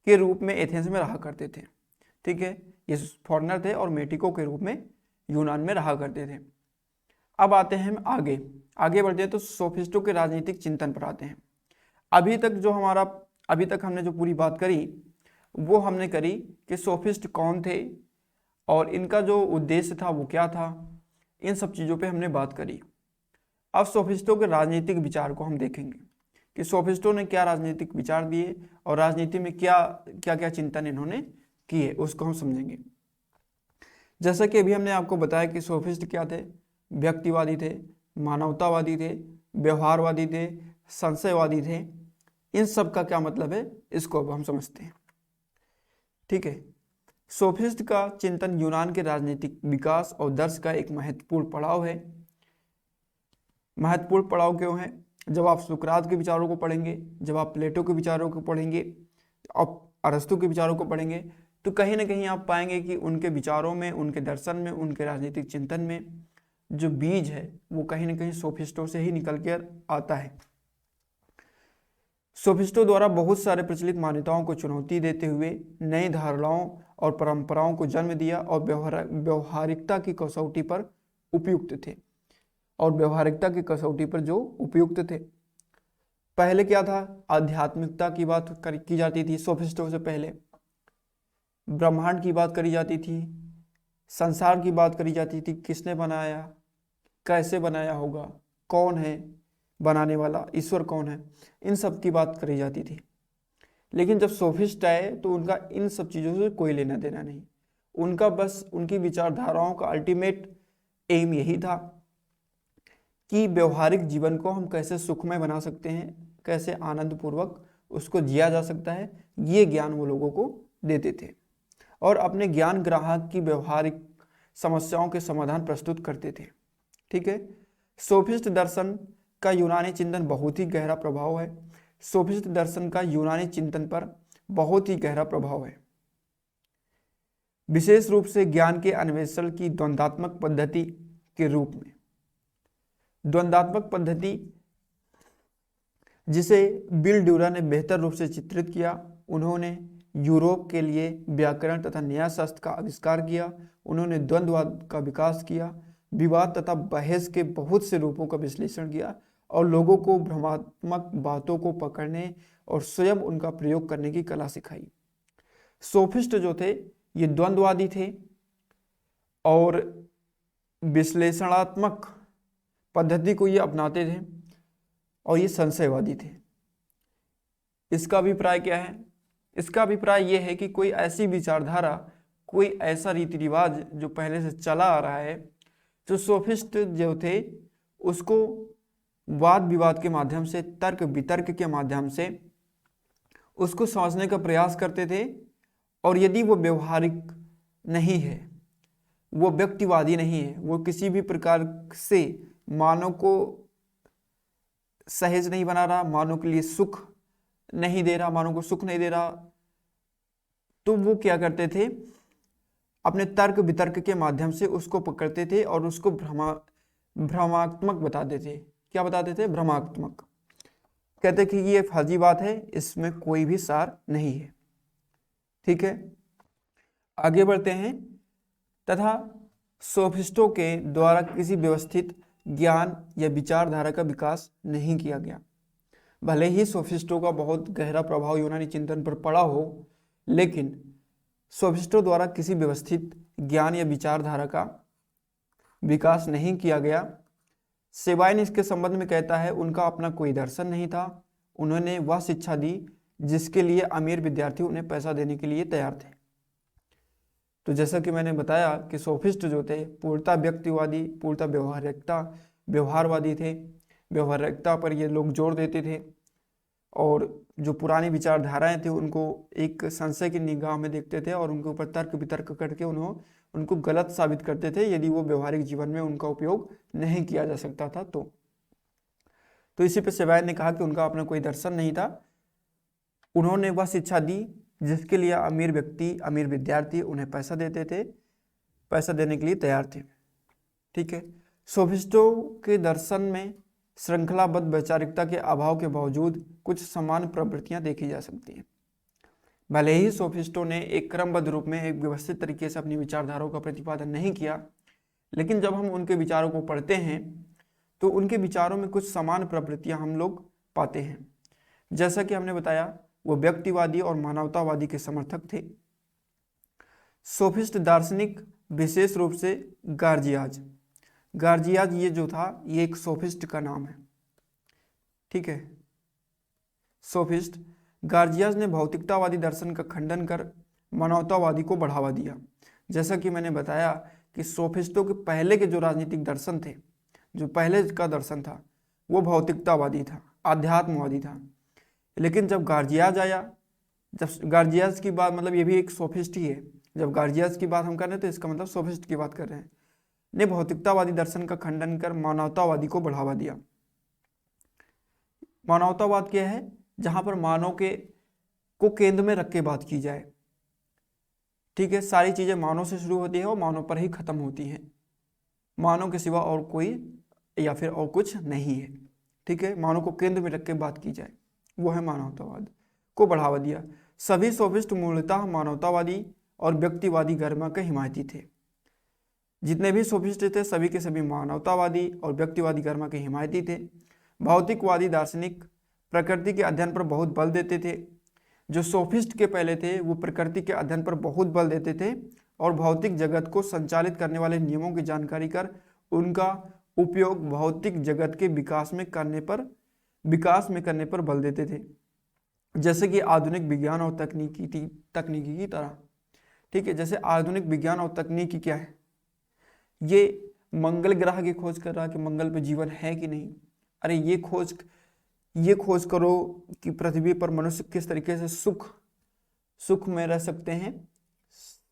के रूप में एथेंस में रहा करते थे। ठीक है, ये फॉरेनर थे और मेटिकों के रूप में यूनान में रहा करते थे। अब आते हैं हम आगे बढ़ते हैं तो सोफिस्टों के राजनीतिक चिंतन पर आते हैं। अभी तक हमने जो पूरी बात करी वो हमने करी कि सोफिस्ट कौन थे और इनका जो उद्देश्य था वो क्या था, इन सब चीज़ों पे हमने बात करी। अब सोफिस्टों के राजनीतिक विचार को हम देखेंगे कि सोफिस्टों ने क्या राजनीतिक विचार दिए और राजनीति में क्या क्या चिंतन इन्होंने किए, उसको हम समझेंगे। जैसा कि अभी हमने आपको बताया कि सोफिस्ट क्या थे, व्यक्तिवादी थे, मानवतावादी थे, व्यवहारवादी थे, संशयवादी थे। इन सब का क्या मतलब है इसको अब हम समझते हैं। ठीक है, सोफिस्ट का चिंतन यूनान के राजनीतिक विकास और दर्श का एक महत्वपूर्ण पड़ाव है। महत्वपूर्ण पड़ाव क्यों है? जब आप सुकरात के विचारों को पढ़ेंगे, जब आप प्लेटो के विचारों को पढ़ेंगे और अरस्तु के विचारों को पढ़ेंगे तो कहीं ना कहीं आप पाएंगे कि उनके विचारों में, उनके दर्शन में, उनके राजनीतिक चिंतन में जो बीज है वो कहीं ना कहीं सोफिस्टों से ही निकल कर आता है। सोफिस्टों द्वारा बहुत सारे प्रचलित मान्यताओं को चुनौती देते हुए नई धारणाओं और परंपराओं को जन्म दिया और व्यवहारिकता की कसौटी पर उपयुक्त थे जो उपयुक्त थे। पहले क्या था, आध्यात्मिकता की बात की जाती थी सोफिस्टों से पहले, ब्रह्मांड की बात करी जाती थी, संसार की बात करी जाती थी, किसने बनाया, कैसे बनाया होगा, कौन है बनाने वाला, ईश्वर कौन है, इन सब की बात करी जाती थी। लेकिन जब सोफिस्ट आए तो उनका इन सब चीज़ों से कोई लेना देना नहीं, उनका बस उनकी विचारधाराओं का अल्टीमेट एम यही था कि व्यवहारिक जीवन को हम कैसे सुखमय बना सकते हैं, कैसे आनंदपूर्वक उसको जिया जा सकता है, ये ज्ञान वो लोगों को देते थे और अपने ज्ञान ग्राहक की व्यवहारिक समस्याओं के समाधान प्रस्तुत करते थे। ठीक है, सोफिस्ट दर्शन का यूनानी चिंतन बहुत ही गहरा प्रभाव है। सोफिस्ट दर्शन का यूनानी चिंतन पर बहुत ही गहरा प्रभाव है, विशेष रूप से ज्ञान के अन्वेषण की द्वंद्वात्मक पद्धति के रूप में। द्वंद्वात्मक पद्धति जिसे बिल ड्यूरा ने बेहतर रूप से चित्रित किया। उन्होंने यूरोप के लिए व्याकरण तथा न्यायशास्त्र का आविष्कार किया। उन्होंने द्वंद्ववाद का विकास किया, विवाद तथा बहस के बहुत से रूपों का विश्लेषण किया और लोगों को भ्रमात्मक बातों को पकड़ने और स्वयं उनका प्रयोग करने की कला सिखाई। सोफिस्ट जो थे ये द्वंद्ववादी थे और विश्लेषणात्मक पद्धति को ये अपनाते थे और ये संशयवादी थे। इसका अभिप्राय क्या है? इसका अभिप्राय ये है कि कोई ऐसी विचारधारा, कोई ऐसा रीति रिवाज जो पहले से चला आ रहा है, जो सोफिस्ट जो थे उसको वाद विवाद के माध्यम से, तर्क वितर्क के माध्यम से उसको समझने का प्रयास करते थे और यदि वो व्यवहारिक नहीं है, वो व्यक्तिवादी नहीं है, वो किसी भी प्रकार से मानव को सहज नहीं बना रहा, मानव के लिए सुख नहीं दे रहा, मानव को सुख नहीं दे रहा, तो वो क्या करते थे, अपने तर्क वितर्क के माध्यम से उसको पकड़ते थे और उसको भ्रमात्मक बताते थे। क्या बताते थे? भ्रमात्मक। कहते कि ये फर्जी बात है, इसमें कोई भी सार नहीं है। ठीक है, आगे बढ़ते हैं। तथा सोफिस्टों के द्वारा किसी व्यवस्थित ज्ञान या विचारधारा का विकास नहीं किया गया। भले ही सोफिस्टों का बहुत गहरा प्रभाव यूनानी चिंतन पर पड़ा हो, लेकिन सोफिस्टों द्वारा किसी व्यवस्थित ज्ञान या विचारधारा का विकास नहीं किया गया। सेबाइन इसके संबंध में कहता है, उनका अपना कोई दर्शन नहीं था, उन्होंने वह शिक्षा दी जिसके लिए अमीर विद्यार्थी उन्हें पैसा देने के लिए तैयार थे। तो जैसा कि मैंने बताया कि सोफिस्ट जो थे पूर्णतः व्यक्तिवादी, पूर्णतः व्यवहारवादी थे। व्यवहारिकता पर ये लोग जोर देते थे और जो पुरानी विचारधाराएं थी उनको एक संशय की निगाह में देखते थे और उनके ऊपर तर्क वितर्क करके उनको गलत साबित करते थे यदि वो व्यवहारिक जीवन में उनका उपयोग नहीं किया जा सकता था तो इसी पे सेवायत ने कहा कि उनका अपना कोई दर्शन नहीं था, उन्होंने वह शिक्षा दी जिसके लिए अमीर व्यक्ति, अमीर विद्यार्थी उन्हें पैसा देते थे, पैसा देने के लिए तैयार थे। ठीक है। सोफिस्टों के दर्शन में श्रृंखलाबद्ध वैचारिकता के अभाव के बावजूद कुछ समान प्रवृत्तियां देखी जा सकती हैं। भले ही सोफिस्टों ने एक क्रमबद्ध रूप में एक व्यवस्थित तरीके से अपनी विचारधाराओं का प्रतिपादन नहीं किया, लेकिन जब हम उनके विचारों को पढ़ते हैं तो उनके विचारों में कुछ समान प्रवृत्तियां हम लोग पाते हैं। जैसा कि हमने बताया, वो व्यक्तिवादी और मानवतावादी के समर्थक थे। सोफिस्ट दार्शनिक विशेष रूप से गार्जियाज ये जो था ये एक सोफिस्ट का नाम है। ठीक है। सोफिस्ट गार्जियाज ने भौतिकतावादी दर्शन का खंडन कर मानवतावादी को बढ़ावा दिया। जैसा कि मैंने बताया कि सोफिस्टों के पहले के जो राजनीतिक दर्शन थे, जो पहले का दर्शन था वो भौतिकतावादी था, आध्यात्मवादी था। लेकिन जब गार्जियाज आया, जब गार्जियाज की बात मतलब ये भी एक सोफिस्ट ही है, जब गार्जियाज की बात हम कर रहे हैं तो इसका मतलब सोफिस्ट की बात कर रहे हैं, ने भौतिकतावादी दर्शन का खंडन कर मानवतावादी को बढ़ावा दिया। मानवतावाद क्या है? जहां पर मानव को केंद्र में रख के बात की जाए। ठीक है। सारी चीजें मानव से शुरू होती है और मानव पर ही खत्म होती हैं, मानव के सिवा और कोई या फिर और कुछ नहीं है। ठीक है। मानव को केंद्र में रख के बात की जाए, वो है मानवतावाद को बढ़ावा दिया। सभी सोफिस्ट मूलतः मानवतावादी और व्यक्तिवादी गरिमा के हिमायती थे। जितने भी सोफिस्ट थे सभी के सभी मानवतावादी और व्यक्तिवादी गरिमा के हिमायती थे। भौतिकवादी दार्शनिक प्रकृति के अध्ययन पर बहुत बल देते थे। जो सोफिस्ट के पहले थे वो प्रकृति के अध्ययन पर बहुत बल देते थे और भौतिक जगत को संचालित करने वाले नियमों की जानकारी कर उनका उपयोग भौतिक जगत के विकास में करने पर बल देते थे, जैसे कि आधुनिक विज्ञान और तकनीकी की तरह। ठीक है। जैसे आधुनिक विज्ञान और तकनीकी क्या है? ये मंगल ग्रह की खोज कर रहा कि मंगल पे जीवन है कि नहीं। अरे ये खोज करो कि पृथ्वी पर मनुष्य किस तरीके से सुख में रह सकते हैं।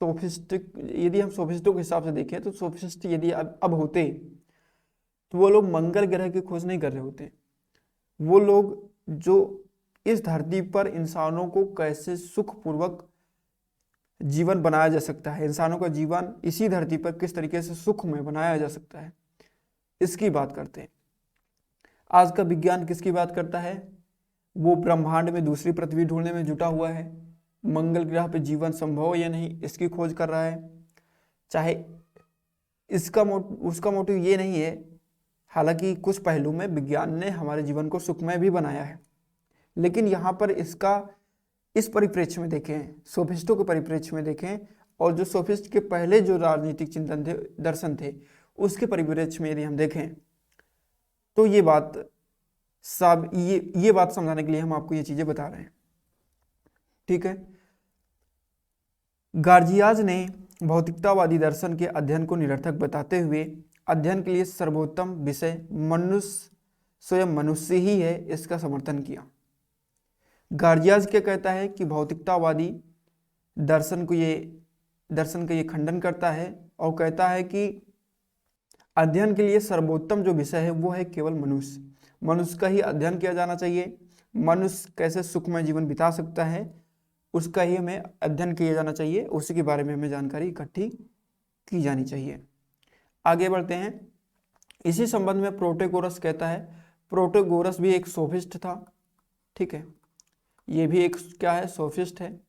सोफिस्टिक यदि हम सोफिस्टों के हिसाब से देखें तो सोफिस्ट यदि अब होते तो वो लोग मंगल ग्रह की खोज नहीं कर रहे होते। वो लोग जो इस धरती पर इंसानों को कैसे सुखपूर्वक जीवन बनाया जा सकता है, इंसानों का जीवन इसी धरती पर किस तरीके से सुख में बनाया जा सकता है, इसकी बात करते हैं। आज का विज्ञान किसकी बात करता है? वो ब्रह्मांड में दूसरी पृथ्वी ढूंढने में जुटा हुआ है। मंगल ग्रह पे जीवन संभव या नहीं इसकी खोज कर रहा है। चाहे उसका मोटिव ये नहीं है, हालांकि कुछ पहलू में विज्ञान ने हमारे जीवन को सुखमय भी बनाया है, लेकिन यहाँ पर इसका इस परिप्रेक्ष्य में देखें, सोफिस्टों के परिप्रेक्ष्य में देखें और जो सोफिस्ट के पहले जो राजनीतिक चिंतन थे, दर्शन थे, उसके परिप्रेक्ष्य में यदि हम देखें तो ये बात समझाने के लिए हम आपको ये चीजें बता रहे हैं। ठीक है। गार्जियाज ने भौतिकतावादी दर्शन के अध्ययन को निरर्थक बताते हुए अध्ययन के लिए सर्वोत्तम विषय स्वयं मनुष्य ही है, इसका समर्थन किया। गार्जियाज क्या कहता है कि भौतिकतावादी दर्शन का ये खंडन करता है और कहता है कि अध्ययन के लिए सर्वोत्तम जो विषय है वो है केवल मनुष्य का ही अध्ययन किया जाना चाहिए। मनुष्य कैसे सुखमय जीवन बिता सकता है उसका ही हमें अध्ययन किया जाना चाहिए, उसी के बारे में हमें जानकारी इकट्ठी की जानी चाहिए। आगे बढ़ते हैं। इसी संबंध में प्रोटेगोरस कहता है, प्रोटेगोरस भी एक सोफिस्ट था। ठीक है। ये भी एक क्या है? सोफिस्ट है।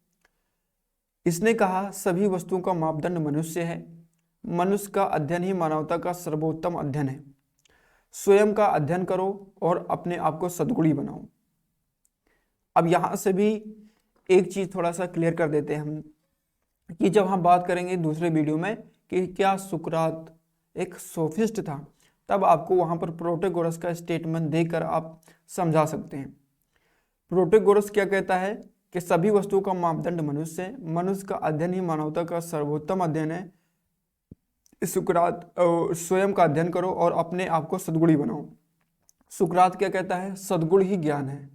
इसने कहा सभी वस्तुओं का मापदंड मनुष्य है, मनुष्य का अध्ययन ही मानवता का सर्वोत्तम अध्ययन है। स्वयं का अध्ययन करो और अपने आप को सद्गुणी बनाओ। अब यहां से भी एक चीज थोड़ा सा क्लियर कर देते हैं हम कि जब हम बात करेंगे दूसरे वीडियो में कि क्या सुकरात एक सोफिस्ट था, तब आपको वहां पर प्रोटेगोरस का स्टेटमेंट देकर आप समझा सकते हैं। प्रोटेगोरस क्या कहता है कि सभी वस्तुओं का मापदंड मनुष्य है, मनुष्य का अध्ययन ही मानवता का सर्वोत्तम अध्ययन है। सुकरात स्वयं का अध्ययन करो और अपने आप को सद्गुणी बनाओ। सुकरात क्या कहता है? सद्गुण ही ज्ञान है।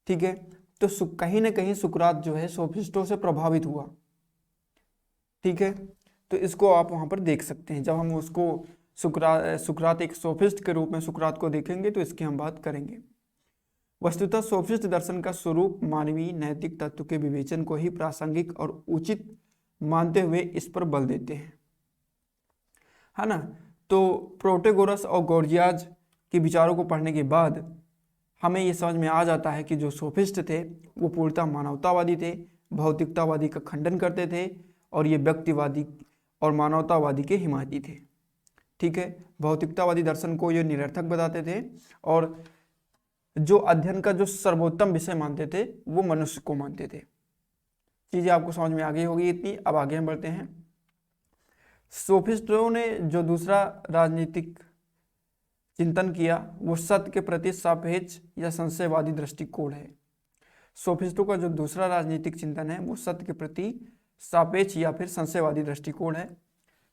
ठीक है। तो कहीं ना कहीं सुकरात जो है सोफिस्टों से प्रभावित हुआ, ठीक है। तो इसको आप वहाँ पर देख सकते हैं। जब हम उसको सुकरात एक सोफिस्ट के रूप में सुकरात को देखेंगे तो इसकी हम बात करेंगे। वस्तुतः सोफिस्ट दर्शन का स्वरूप मानवीय नैतिक तत्व के विवेचन को ही प्रासंगिक और उचित मानते हुए इस पर बल देते हैं, है ना। तो प्रोटेगोरस और गोर्जियाज के विचारों को पढ़ने के बाद हमें ये समझ में आ जाता है कि जो सोफिस्ट थे वो पूर्णतः मानवतावादी थे, भौतिकतावादी का खंडन करते थे और ये व्यक्तिवादी और मानवतावादी के हिमायती थे, ठीक है। भौतिकतावादी दर्शन को ये निरर्थक बताते थे और जो अध्ययन का जो सर्वोत्तम विषय मानते थे वो मनुष्य को मानते थे। चीजें आपको समझ में आ गई होगी इतनी। अब आगे हम बढ़ते हैं। सोफिस्टों ने जो दूसरा राजनीतिक चिंतन किया वो सत्य के प्रति सापेक्ष या संशयवादी दृष्टिकोण है। सोफिस्टों का जो दूसरा राजनीतिक चिंतन है वो सत्य के प्रति सापेक्ष या फिर संशयवादी दृष्टिकोण है।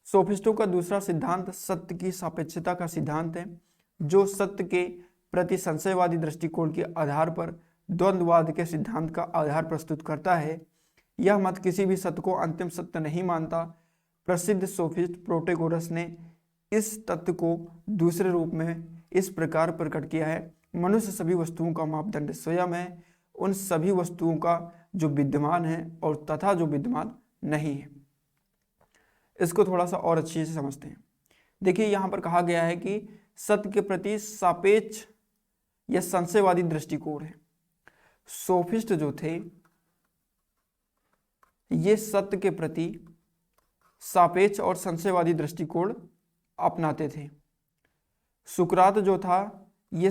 सोफिस्टों का दूसरा सिद्धांत सत्य की सापेक्षता का सिद्धांत है, जो सत्य के प्रति संशयवादी दृष्टिकोण के आधार पर द्वंद्ववाद के सिद्धांत का आधार प्रस्तुत करता है। यह मत किसी भी सत्य को अंतिम सत्य नहीं मानता। प्रसिद्ध सोफिस्ट प्रोटेगोरस ने इस तत्व को दूसरे रूप में इस प्रकार प्रकट किया है। मनुष्य सभी वस्तुओं का मापदंड स्वयं है, उन सभी वस्तुओं का जो विद्यमान है और तथा जो विद्यमान नहीं है। इसको थोड़ा सा और अच्छे से समझते हैं। देखिए यहाँ पर कहा गया है कि सत्य के प्रति सापेक्ष या संशयवादी दृष्टिकोण है। सोफिस्ट जो थे ये सत्य के प्रति सापेक्ष और संशयवादी दृष्टिकोण अपनाते थे। सुकरात जो था ये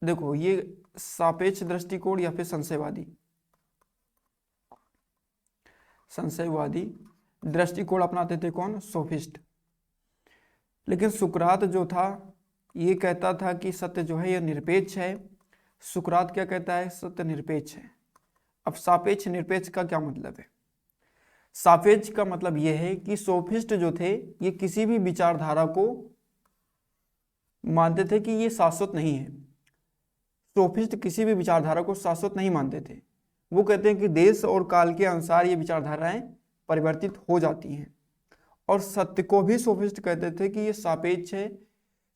देखो ये सापेक्ष दृष्टिकोण या फिर संशयवादी दृष्टिकोण अपनाते थे कौन? सोफिस्ट। लेकिन सुकरात जो था ये कहता था कि सत्य जो है यह निरपेक्ष है। सुकरात क्या कहता है? सत्य निरपेक्ष है। अब सापेक्ष निरपेक्ष का क्या मतलब है? सापेक्ष का मतलब यह है कि सोफिस्ट जो थे ये किसी भी विचारधारा को मानते थे कि ये शाश्वत नहीं है। सोफिस्ट किसी भी विचारधारा को शाश्वत नहीं मानते थे। वो कहते हैं कि देश और काल के अनुसार ये विचारधाराएं परिवर्तित हो जाती हैं। और सत्य को भी सोफिस्ट कहते थे कि ये सापेक्ष है।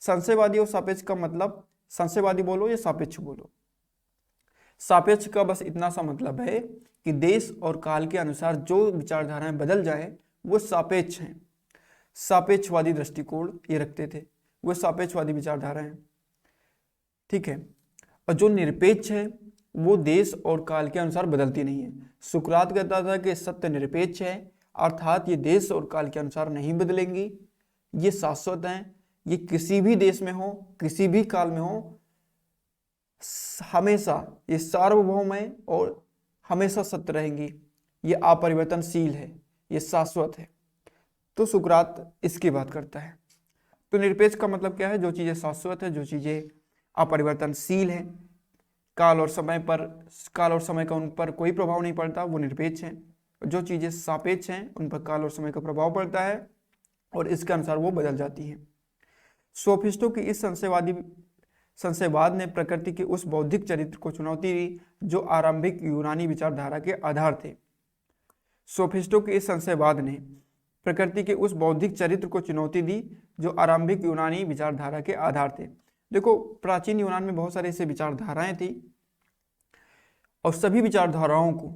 संशयवादी और सापेक्ष का मतलब, संशयवादी बोलो या सापेक्ष बोलो, सापेक्ष का बस इतना सा मतलब है कि देश और काल के अनुसार जो विचारधाराएं बदल जाए वो सापेक्ष हैं। सापेक्षवादी दृष्टिकोण ये रखते थे, वो सापेक्षवादी विचारधाराएं, ठीक है। और जो निरपेक्ष है वो देश और काल के अनुसार बदलती नहीं है। सुकरात कहता था कि सत्य निरपेक्ष है, अर्थात ये देश और काल के अनुसार नहीं बदलेंगी, ये शाश्वत हैं, ये किसी भी देश में हो, किसी भी काल में हो, हमेशा ये सार्वभौम है और हमेशा सत्य रहेंगी, ये अपरिवर्तनशील है, ये शाश्वत है। तो सुकरात इसकी बात करता है। तो निरपेक्ष का मतलब क्या है? जो चीजें शाश्वत है, जो चीजें अपरिवर्तनशील है, काल और समय का उन पर कोई प्रभाव नहीं पड़ता, वो निरपेक्ष है। जो चीजें सापेक्ष हैं उन पर काल और समय का प्रभाव पड़ता है और इसके अनुसार वो बदल जाती हैं। सोफिस्टों की इस संशयवाद ने प्रकृति के उस बौद्धिक चरित्र को चुनौती दी जो आरंभिक यूनानी विचारधारा के आधार थे। सोफिस्टों के इस संशयवाद ने प्रकृति के उस बौद्धिक चरित्र को चुनौती दी जो आरंभिक यूनानी विचारधारा के आधार थे। देखो प्राचीन यूनान में बहुत सारे ऐसे विचारधाराएं थी और सभी विचारधाराओं को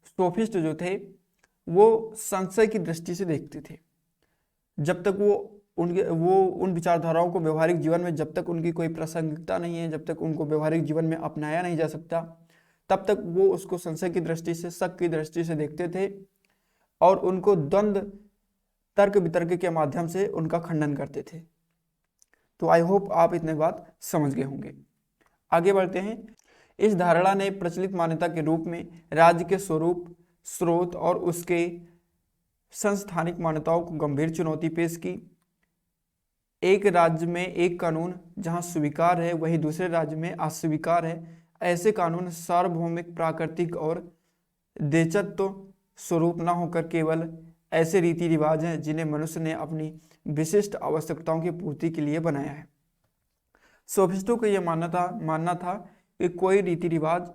सोफिस्ट जो थे वो संशय की दृष्टि से देखते थे। जब तक वो उन विचारधाराओं को व्यवहारिक जीवन में, जब तक उनकी कोई प्रासंगिकता नहीं है, जब तक उनको व्यवहारिक जीवन में अपनाया नहीं जा सकता, तब तक वो उसको संशय की दृष्टि से, शक की दृष्टि से देखते थे और उनको द्वंद्व तर्क वितर्क के माध्यम से उनका खंडन करते थे। तो आई होप आप इतने बात समझ गए होंगे। आगे बढ़ते हैं। इस धारणा ने प्रचलित मान्यता के रूप में राज्य के स्वरूप, स्रोत और उसके संस्थानिक मान्यताओं को गंभीर चुनौती पेश की। एक राज्य में एक कानून जहां स्वीकार है वही दूसरे राज्य में अस्वीकार है। ऐसे कानून सार्वभौमिक, प्राकृतिक और देशत्व स्वरूप न होकर केवल ऐसे रीति रिवाज हैं जिन्हें मनुष्य ने अपनी विशिष्ट आवश्यकताओं की पूर्ति के लिए बनाया है। सोफिस्टों का यह मानना था कि कोई रीति रिवाज,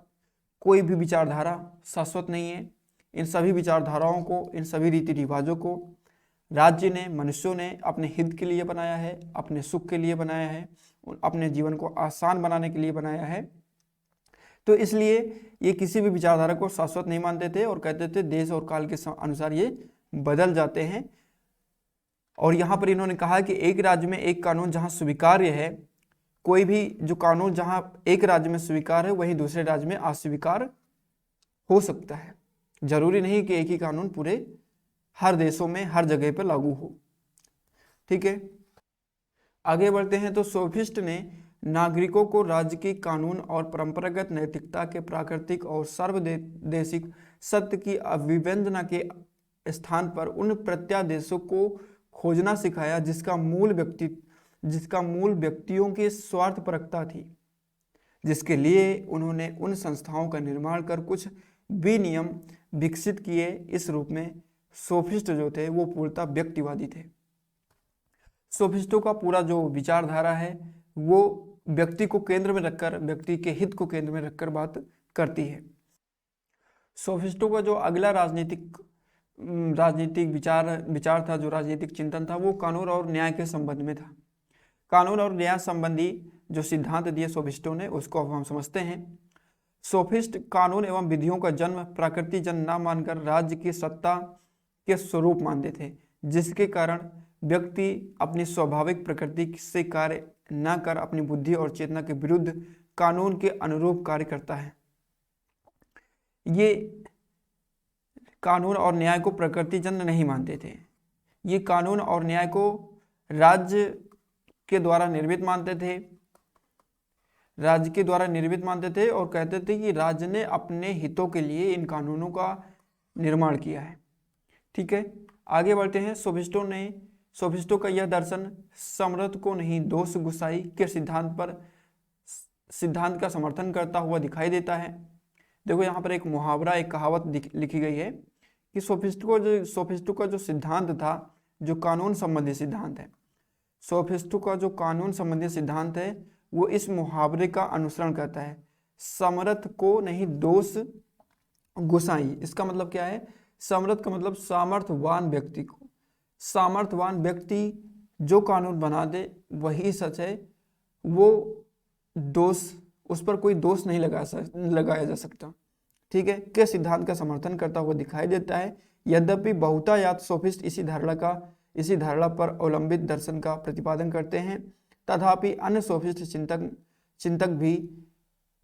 कोई भी विचारधारा शाश्वत नहीं है। इन सभी विचारधाराओं को, इन सभी रीति रिवाजों को राज्य ने, मनुष्यों ने अपने हित के लिए बनाया है, अपने सुख के लिए बनाया है, अपने जीवन को आसान बनाने के लिए बनाया है। तो इसलिए ये किसी भी विचारधारा को शाश्वत नहीं मानते थे और कहते थे देश और काल के अनुसार ये बदल जाते हैं। और यहाँ पर इन्होंने कहा कि एक राज्य में एक कानून जहाँ स्वीकार्य है, कोई भी जो कानून जहाँ एक राज्य में स्वीकार है वहीं दूसरे राज्य में अस्वीकार हो सकता है। जरूरी नहीं कि एक ही कानून पूरे हर देशों में हर जगह पर लागू हो। ठीक है, आगे बढ़ते हैं। तो सोफिस्ट ने नागरिकों को राज्य की कानून और परंपरागत नैतिकता के प्राकृतिक और सर्वदेशिक सत्य की अभिव्यंजना के स्थान पर उन प्रत्यादेशों को खोजना सिखाया जिसका मूल व्यक्तियों की स्वार्थपरकता थी, जिसके लिए उन्होंने उन संस्थाओं का निर्माण कर कुछ विनियम विकसित किए। इस रूप में सोफिस्ट जो थे वो पूर्णतः व्यक्तिवादी थे। सोफिस्टों का पूरा जो विचारधारा है वो व्यक्ति को केंद्र में रखकर, व्यक्ति के हित को केंद्र में रखकर बात करती है। सोफिस्टों का जो अगला राजनीतिक विचार था, जो राजनीतिक चिंतन था, वो कानून और न्याय के संबंध में था। कानून और न्याय संबंधी जो सिद्धांत दिए सोफिस्टों ने, उसको अब हम समझते हैं। सोफिस्ट कानून एवं विधियों का जन्म प्रकृति जन्म न मानकर राज्य की सत्ता के स्वरूप मानते थे, जिसके कारण व्यक्ति अपनी स्वाभाविक प्रकृति से कार्य न कर अपनी बुद्धि और चेतना के विरुद्ध कानून के अनुरूप कार्य करता है। ये कानून और न्याय को प्रकृतिजन्य नहीं मानते थे। ये कानून और न्याय को राज्य के द्वारा निर्मित मानते थे, राज्य के द्वारा निर्मित मानते थे और कहते थे कि राज्य ने अपने हितों के लिए इन कानूनों का निर्माण किया है। ठीक है, आगे बढ़ते हैं। सोफिस्टों का यह दर्शन समर्थ को नहीं, दोष गुसाई के सिद्धांत का समर्थन करता हुआ दिखाई देता है। देखो यहाँ पर एक मुहावरा, एक कहावत लिखी गई है कि सोफिस्टों का जो सिद्धांत था, जो कानून संबंधी सिद्धांत है, सोफिस्टों का जो कानून संबंधी सिद्धांत है वो इस मुहावरे का अनुसरण करता है, समर्थ को नहीं दोष गुसाई। इसका मतलब क्या है? समर्थ का मतलब सामर्थ्यवान व्यक्ति को, सामर्थ्यवान व्यक्ति जो कानून बना दे वही सच है, वो दोष, उस पर कोई दोष नहीं लगाया जा सकता। ठीक है, के सिद्धांत का समर्थन करता हुआ दिखाई देता है। यद्यपि बहुतायत सोफिस्ट इसी धारणा पर अवलंबित दर्शन का प्रतिपादन करते हैं, तथापि अन्य सोफिस्ट चिंतक भी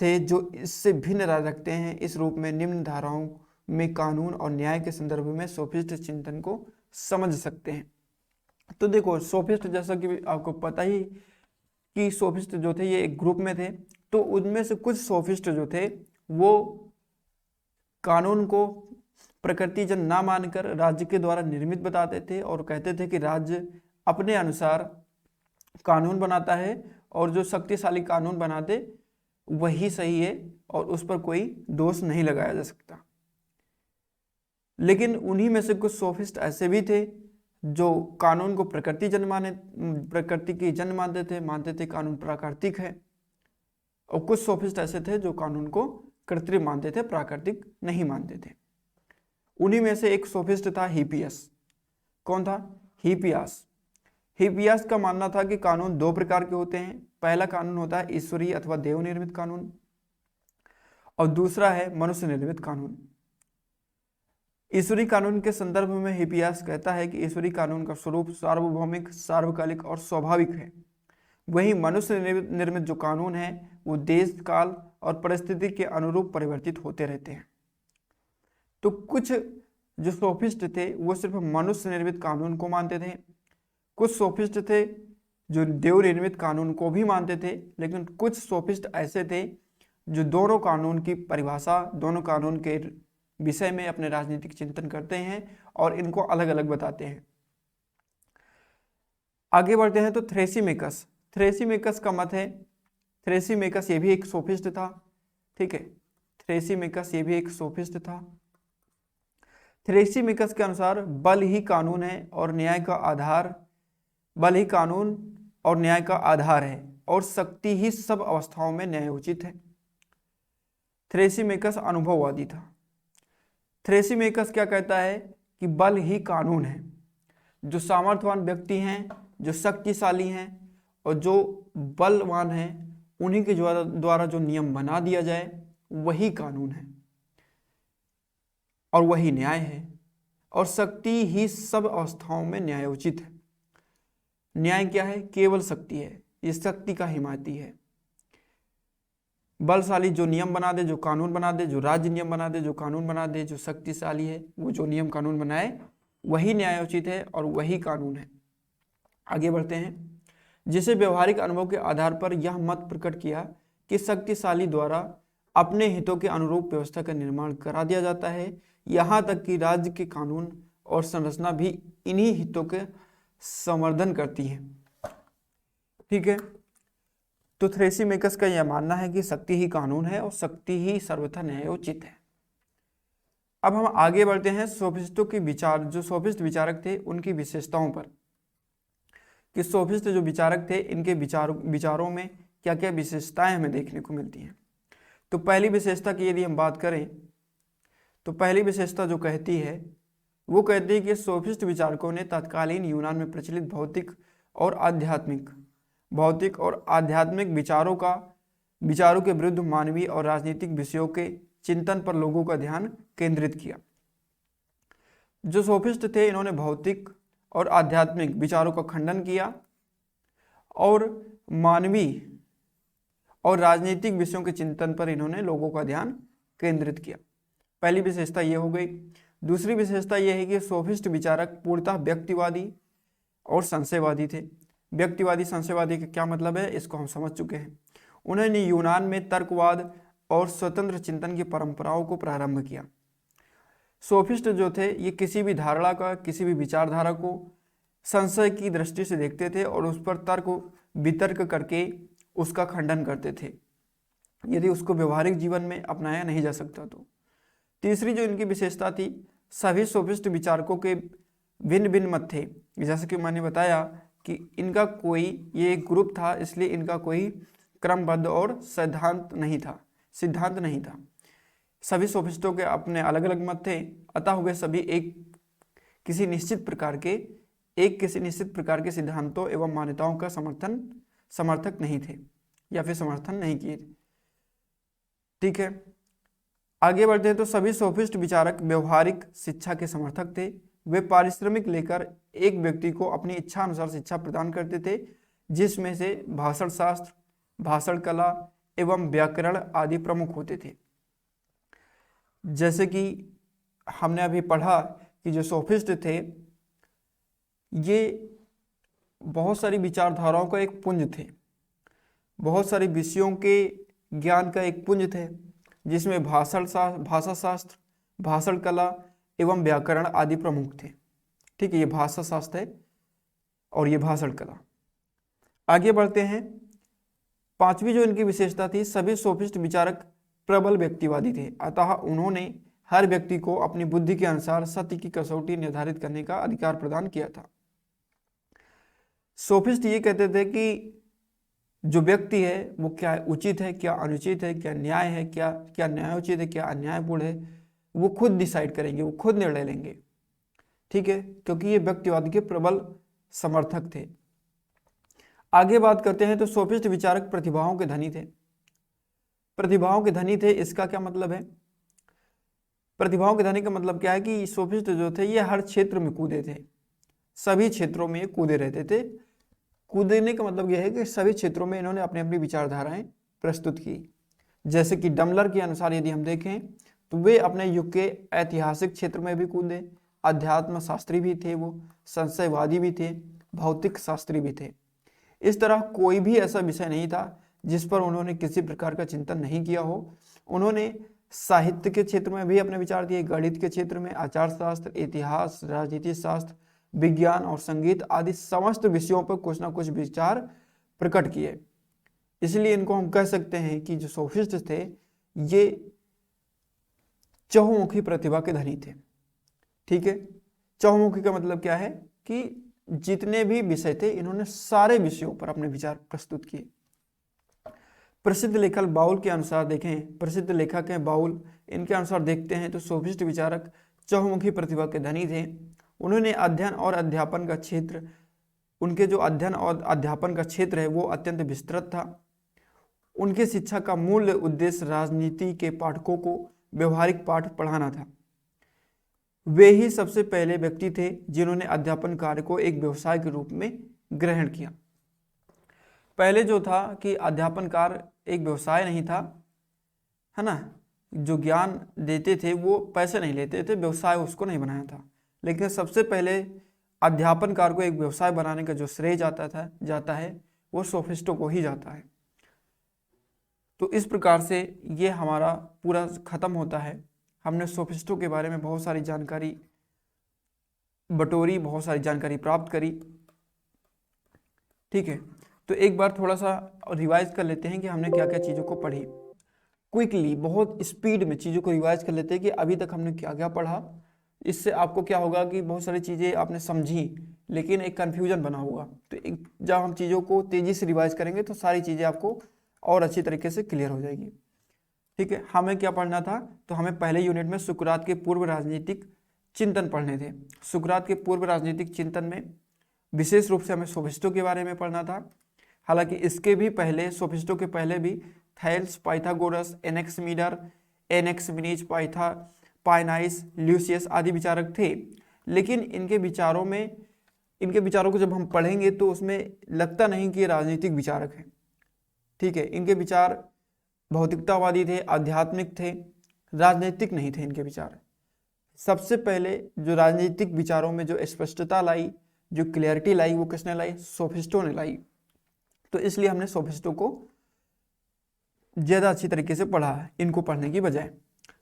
थे जो इससे भिन्न राय रखते हैं। इस रूप में निम्न धाराओं में कानून और न्याय के संदर्भ में सोफिस्ट चिंतन को समझ सकते हैं। तो देखो सोफिस्ट, जैसा कि आपको पता ही कि सोफिस्ट जो थे ये एक ग्रुप में थे, तो उनमें से कुछ सोफिस्ट जो थे वो कानून को प्रकृतिजन ना मानकर राज्य के द्वारा निर्मित बताते थे और कहते थे कि राज्य अपने अनुसार कानून बनाता है और जो शक्तिशाली कानून बनाते वही सही है और उस पर कोई दोष नहीं लगाया जा सकता। लेकिन उन्हीं में से कुछ सोफिस्ट ऐसे भी थे जो कानून को प्रकृति की जन्म मानते थे कानून प्राकृतिक है, और कुछ सोफिस्ट ऐसे थे जो कानून को कृत्रिम मानते थे, प्राकृतिक नहीं मानते थे। उन्हीं में से एक सोफिस्ट था हिपियस। कौन था? हिपियास। हिपियास का मानना था कि कानून दो प्रकार के होते हैं। पहला कानून होता है ईश्वरीय अथवा देव निर्मित कानून और दूसरा है मनुष्य निर्मित कानून। ईश्वरीय कानून के संदर्भ में हिपियास कहता है कि ईश्वरीय कानून का स्वरूप सार्वभौमिक, सार्वकालिक और स्वाभाविक है। वहीं मनुष्य निर्मित जो कानून है वो देश, काल और परिस्थिति के अनुरूप परिवर्तित होते रहते हैं। तो कुछ जो सोफिस्ट थे वो सिर्फ मनुष्य निर्मित कानून को मानते थे, कुछ सोफिस्ट थे जो देव निर्मित कानून को भी मानते थे, लेकिन कुछ सोफिस्ट ऐसे थे जो दोनों कानून की परिभाषा, दोनों कानून के विषय में अपने राजनीतिक चिंतन करते हैं और इनको अलग अलग बताते हैं। आगे बढ़ते हैं। तो थ्रेसिमेकस का मत है, थ्रेसिमेकस ये भी एक सोफिस्ट था। ठीक है, थ्रेसिमेकस ये भी एक सोफिस्ट था। थ्रेसिमेकस के अनुसार बल ही कानून है और न्याय का आधार, बल ही कानून और न्याय का आधार है और शक्ति ही सब अवस्थाओं में न्यायोचित है। थ्रेसिमेकस अनुभववादी था। थ्रेसिमेकस क्या कहता है कि बल ही कानून है। जो सामर्थ्यवान व्यक्ति हैं, जो शक्तिशाली हैं और जो बलवान हैं, उन्हीं के द्वारा जो नियम बना दिया जाए वही कानून है और वही न्याय है। और शक्ति ही सब अवस्थाओं में न्यायोचित है। न्याय क्या है? केवल शक्ति है, ये शक्ति का हिमायती है। बलशाली जो नियम बना दे, जो कानून बना दे, जो राज्य नियम बना दे, जो कानून बना दे, जो शक्तिशाली है वो जो नियम कानून बनाए वही न्यायोचित है और वही कानून है। आगे बढ़ते हैं। जिसे व्यवहारिक अनुभव के आधार पर यह मत प्रकट किया कि शक्तिशाली द्वारा अपने हितों के अनुरूप व्यवस्था का निर्माण करा दिया जाता है, यहाँ तक कि राज्य के कानून और संरचना भी इन्हीं हितों के संवर्धन करती है। ठीक है, तो थ्रेसिमेकस का यह मानना है कि शक्ति ही कानून है और शक्ति ही सर्वथा न्यायोचित है। अब हम आगे बढ़ते हैं सोफिस्टों के विचार, जो सोफिस्ट विचारक थे उनकी विशेषताओं पर, कि सोफिस्ट जो विचारक थे इनके विचारों में क्या क्या विशेषताएं हमें देखने को मिलती हैं। तो पहली विशेषता की यदि हम बात करें तो पहली विशेषता जो कहती है वो कहती है कि सोफिस्ट विचारकों ने तत्कालीन यूनान में प्रचलित भौतिक और आध्यात्मिक विचारों के विरुद्ध मानवीय और राजनीतिक विषयों के चिंतन पर लोगों का ध्यान केंद्रित किया। जो सोफिस्ट थे इन्होंने भौतिक और आध्यात्मिक विचारों का खंडन किया और मानवीय और राजनीतिक विषयों के चिंतन पर इन्होंने लोगों का ध्यान केंद्रित किया। पहली विशेषता ये हो गई। दूसरी विशेषता यह है कि सोफिस्ट विचारक पूर्णतः व्यक्तिवादी और संशयवादी थे। व्यक्तिवादी संशयवादी का क्या मतलब है इसको हम समझ चुके हैं। उन्होंने यूनान में तर्कवाद और स्वतंत्र चिंतन की परंपराओं को प्रारंभ किया। सोफिस्ट जो थे ये किसी भी धारणा का, किसी भी विचारधारा को संशय की दृष्टि से देखते थे और उस पर तर्क वितर्क करके उसका खंडन करते थे यदि उसको व्यवहारिक जीवन में अपनाया नहीं जा सकता तो। तीसरी जो इनकी विशेषता थी, सभी सोफिस्ट विचारकों के भिन्न भिन्न मत थे। जैसे कि मैंने बताया कि इनका कोई ये एक ग्रुप था, इसलिए इनका कोई क्रमबद्ध और सिद्धांत नहीं था। सभी सोफिस्टों के अपने अलग अलग मत थे, अतः वे सभी किसी निश्चित प्रकार के सिद्धांतों एवं मान्यताओं का समर्थक नहीं थे या फिर समर्थन नहीं किए। ठीक है, आगे बढ़ते हैं। तो सभी सोफिस्ट विचारक व्यवहारिक शिक्षा के समर्थक थे। वे पारिश्रमिक लेकर एक व्यक्ति को अपनी इच्छा अनुसार शिक्षा प्रदान करते थे, जिसमें से भाषण शास्त्र, भाषण कला एवं व्याकरण आदि प्रमुख होते थे। जैसे कि हमने अभी पढ़ा कि जो सोफिस्ट थे ये बहुत सारी विचारधाराओं का एक पुंज थे, बहुत सारे विषयों के ज्ञान का एक पुंज थे, जिसमें भाषा शास्त्र, भाषण कला एवं व्याकरण आदि प्रमुख थे। ठीक है, ये भाषा शास्त्र है और ये भाषण कला। आगे बढ़ते हैं। पांचवी जो इनकी विशेषता थी, सभी सोफिस्ट विचारक प्रबल व्यक्तिवादी थे, अतः उन्होंने हर व्यक्ति को अपनी बुद्धि के अनुसार सत्य की कसौटी निर्धारित करने का अधिकार प्रदान किया था। सोफिस्ट ये कहते थे कि जो व्यक्ति है वो क्या उचित है, क्या अनुचित है, क्या न्याय है, क्या न्यायोचित है, क्या अन्यायपूर्ण है, वो खुद डिसाइड करेंगे, वो खुद निर्णय लेंगे। ठीक है, क्योंकि ये व्यक्तिवाद के प्रबल समर्थक थे। आगे बात करते हैं। तो सोफिस्ट विचारक प्रतिभाओं के धनी थे। प्रतिभाओं के धनी थे, इसका क्या मतलब है? प्रतिभाओं के धनी का मतलब क्या है कि सोफिस्ट जो थे ये हर क्षेत्र में कूदे थे, सभी क्षेत्रों में कूदे रहते थे। कूदने का मतलब यह है कि सभी क्षेत्रों में इन्होंने अपनी अपनी विचारधाराएं प्रस्तुत की। जैसे कि डमलर के अनुसार यदि हम देखें तो वे अपने युग के ऐतिहासिक क्षेत्र में भी कूदे, अध्यात्म शास्त्री भी थे, वो संशयवादी भी थे, भौतिक शास्त्री भी थे। इस तरह कोई भी ऐसा विषय नहीं था जिस पर उन्होंने किसी प्रकार का चिंतन नहीं किया हो। उन्होंने साहित्य के क्षेत्र में भी अपने विचार दिए, गणित के क्षेत्र में, आचार शास्त्र, इतिहास, राजनीति शास्त्र, विज्ञान और संगीत आदि समस्त विषयों पर कुछ ना कुछ विचार प्रकट किए। इसलिए इनको हम कह सकते हैं कि जो सोफिस्ट थे ये चहुमुखी प्रतिभा के धनी थे। ठीक है, चहुमुखी का मतलब क्या है कि जितने भी विषय थे इन्होंने सारे विषयों पर अपने विचार प्रस्तुत किए। प्रसिद्ध लेखक बाउल के अनुसार देखें, प्रसिद्ध लेखक हैं बाउल, इनके अनुसार देखते हैं तो सोफिस्ट विचारक चहुमुखी प्रतिभा के धनी थे। उन्होंने अध्ययन और अध्यापन का क्षेत्र, उनके जो अध्ययन और अध्यापन का क्षेत्र है वो अत्यंत विस्तृत था। उनके शिक्षा का मूल उद्देश्य राजनीति के पाठकों को व्यवहारिक पाठ पढ़ाना था। वे ही सबसे पहले व्यक्ति थे जिन्होंने अध्यापन कार्य को एक व्यवसाय के रूप में ग्रहण किया। पहले जो था कि अध्यापन कार्य एक व्यवसाय नहीं था, है ना, जो ज्ञान देते थे वो पैसे नहीं लेते थे, व्यवसाय उसको नहीं बनाया था। लेकिन सबसे पहले अध्यापन कार्य को एक व्यवसाय बनाने का जो श्रेय जाता है वो सोफिस्टों को ही जाता है। तो इस प्रकार से ये हमारा पूरा खत्म होता है। हमने सोफिस्टों के बारे में बहुत सारी जानकारी बटोरी, बहुत सारी जानकारी प्राप्त करी। ठीक है, तो एक बार थोड़ा सा रिवाइज कर लेते हैं कि हमने क्या क्या चीज़ों को पढ़ी। क्विकली, बहुत स्पीड में चीज़ों को रिवाइज कर लेते हैं कि अभी तक हमने क्या क्या पढ़ा। इससे आपको क्या होगा कि बहुत सारी चीज़ें आपने समझी लेकिन एक कन्फ्यूजन बना होगा। तो जब हम चीज़ों को तेज़ी से रिवाइज करेंगे तो सारी चीज़ें आपको और अच्छी तरीके से क्लियर हो जाएगी। ठीक है, हमें क्या पढ़ना था, तो हमें पहले यूनिट में सुकरात के पूर्व राजनीतिक चिंतन पढ़ने थे। सुकरात के पूर्व राजनीतिक चिंतन में विशेष रूप से हमें सोफिस्टों के बारे में पढ़ना था। हालांकि इसके भी पहले, सोफिस्टों के पहले भी थैल्स, पाइथागोरस, एनेक्समीडर, एनेक्समीनीज, पाइनाइस, ल्यूसियस आदि विचारक थे। लेकिन इनके विचारों को जब हम पढ़ेंगे तो उसमें लगता नहीं कि ये राजनीतिक विचारक हैं। ठीक है, इनके विचार भौतिकतावादी थे, आध्यात्मिक थे, राजनीतिक नहीं थे इनके विचार। सबसे पहले जो राजनीतिक विचारों में जो स्पष्टता लाई, जो क्लियरिटी लाई, वो किसने लाई? सोफिस्टों ने लाई। तो इसलिए हमने सोफिस्टों को ज़्यादा अच्छी तरीके से पढ़ा है इनको पढ़ने की बजाय।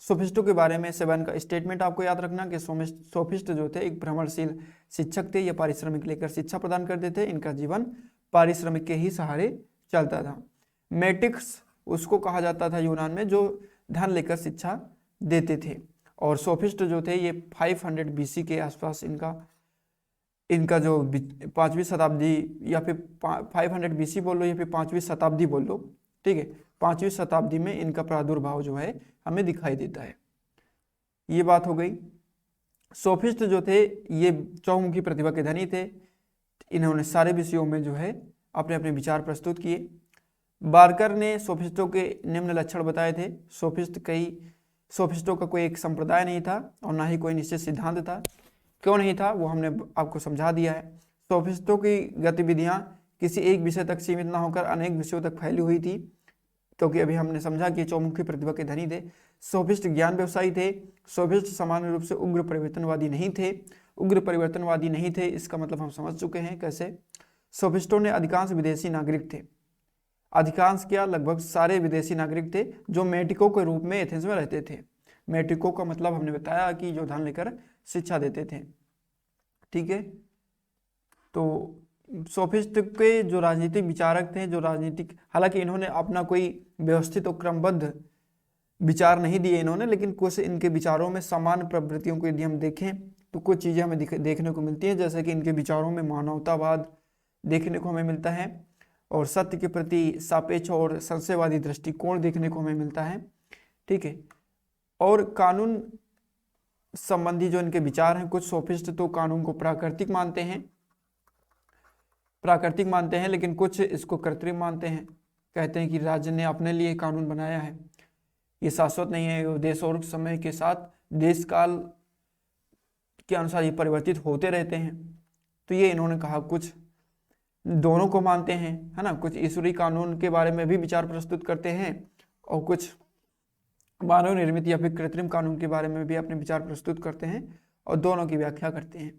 सोफिस्टों के बारे में 7 का स्टेटमेंट आपको याद रखना कि सोफिस्ट जो थे एक भ्रमणशील शिक्षक थे। ये पारिश्रमिक लेकर शिक्षा प्रदान करते थे। इनका जीवन पारिश्रमिक के ही सहारे चलता था। मेटिक्स उसको कहा जाता था यूनान में जो धन लेकर शिक्षा देते थे। और सोफिस्ट जो थे ये 500 BC के आसपास इनका जो 5वीं शताब्दी या फिर 500 BC बोल लो या फिर 5वीं शताब्दी बोल लो। ठीक है, 5वीं शताब्दी में इनका प्रादुर्भाव जो है हमें दिखाई देता है। ये बात हो गई। सोफिस्ट जो थे ये चौमुखी प्रतिभा के धनी थे। इन्होंने सारे विषयों में जो है अपने अपने विचार प्रस्तुत किए। बार्कर ने सोफिस्टों के निम्न लक्षण बताए थे। सोफिस्टों का कोई एक संप्रदाय नहीं था और ना ही कोई निश्चित सिद्धांत था। क्यों नहीं था वो हमने आपको समझा दिया है। सोफिस्टों की गतिविधियां किसी एक विषय तक सीमित ना होकर अनेक विषयों तक फैली हुई थी, क्योंकि अभी हमने समझा कि चौमुखी प्रतिभा के धनी थे। सोफिस्ट ज्ञान व्यवसायी थे। सोफिस्ट सामान्य रूप से उग्र परिवर्तनवादी नहीं थे। उग्र परिवर्तनवादी नहीं थे इसका मतलब हम समझ चुके हैं कैसे। सोफिस्टों ने अधिकांश विदेशी नागरिक थे। अधिकांश क्या, लगभग सारे विदेशी नागरिक थे जो मेटिको के रूप में एथेंस में रहते थे। मेटिको का मतलब हमने बताया कि जो धन लेकर शिक्षा देते थे। ठीक है, तो सोफिस्ट के जो राजनीतिक विचारक थे, जो राजनीतिक, हालांकि इन्होंने अपना कोई व्यवस्थित और क्रमबद्ध विचार नहीं दिए इन्होंने, लेकिन कुछ इनके विचारों में सामान्य प्रवृत्तियों को यदि हम देखें तो कुछ चीज़ें हमें देखने को मिलती हैं। जैसे कि इनके विचारों में मानवतावाद देखने को हमें मिलता है और सत्य के प्रति सापेक्ष और संशयवादी दृष्टिकोण देखने को हमें मिलता है। ठीक है, और कानून संबंधी जो इनके विचार हैं, कुछ सोफिस्ट तो कानून को प्राकृतिक मानते हैं, लेकिन कुछ इसको कृत्रिम मानते हैं। कहते हैं कि राज्य ने अपने लिए कानून बनाया है, ये शाश्वत नहीं है, देश और समय के साथ देश काल के अनुसार ये परिवर्तित होते रहते हैं। तो ये इन्होंने कहा, कुछ दोनों को मानते हैं, है ना। कुछ ईश्वरीय कानून के बारे में भी विचार प्रस्तुत करते हैं और कुछ मानव निर्मित या फिर कृत्रिम कानून के बारे में भी अपने विचार प्रस्तुत करते हैं और दोनों की व्याख्या करते हैं।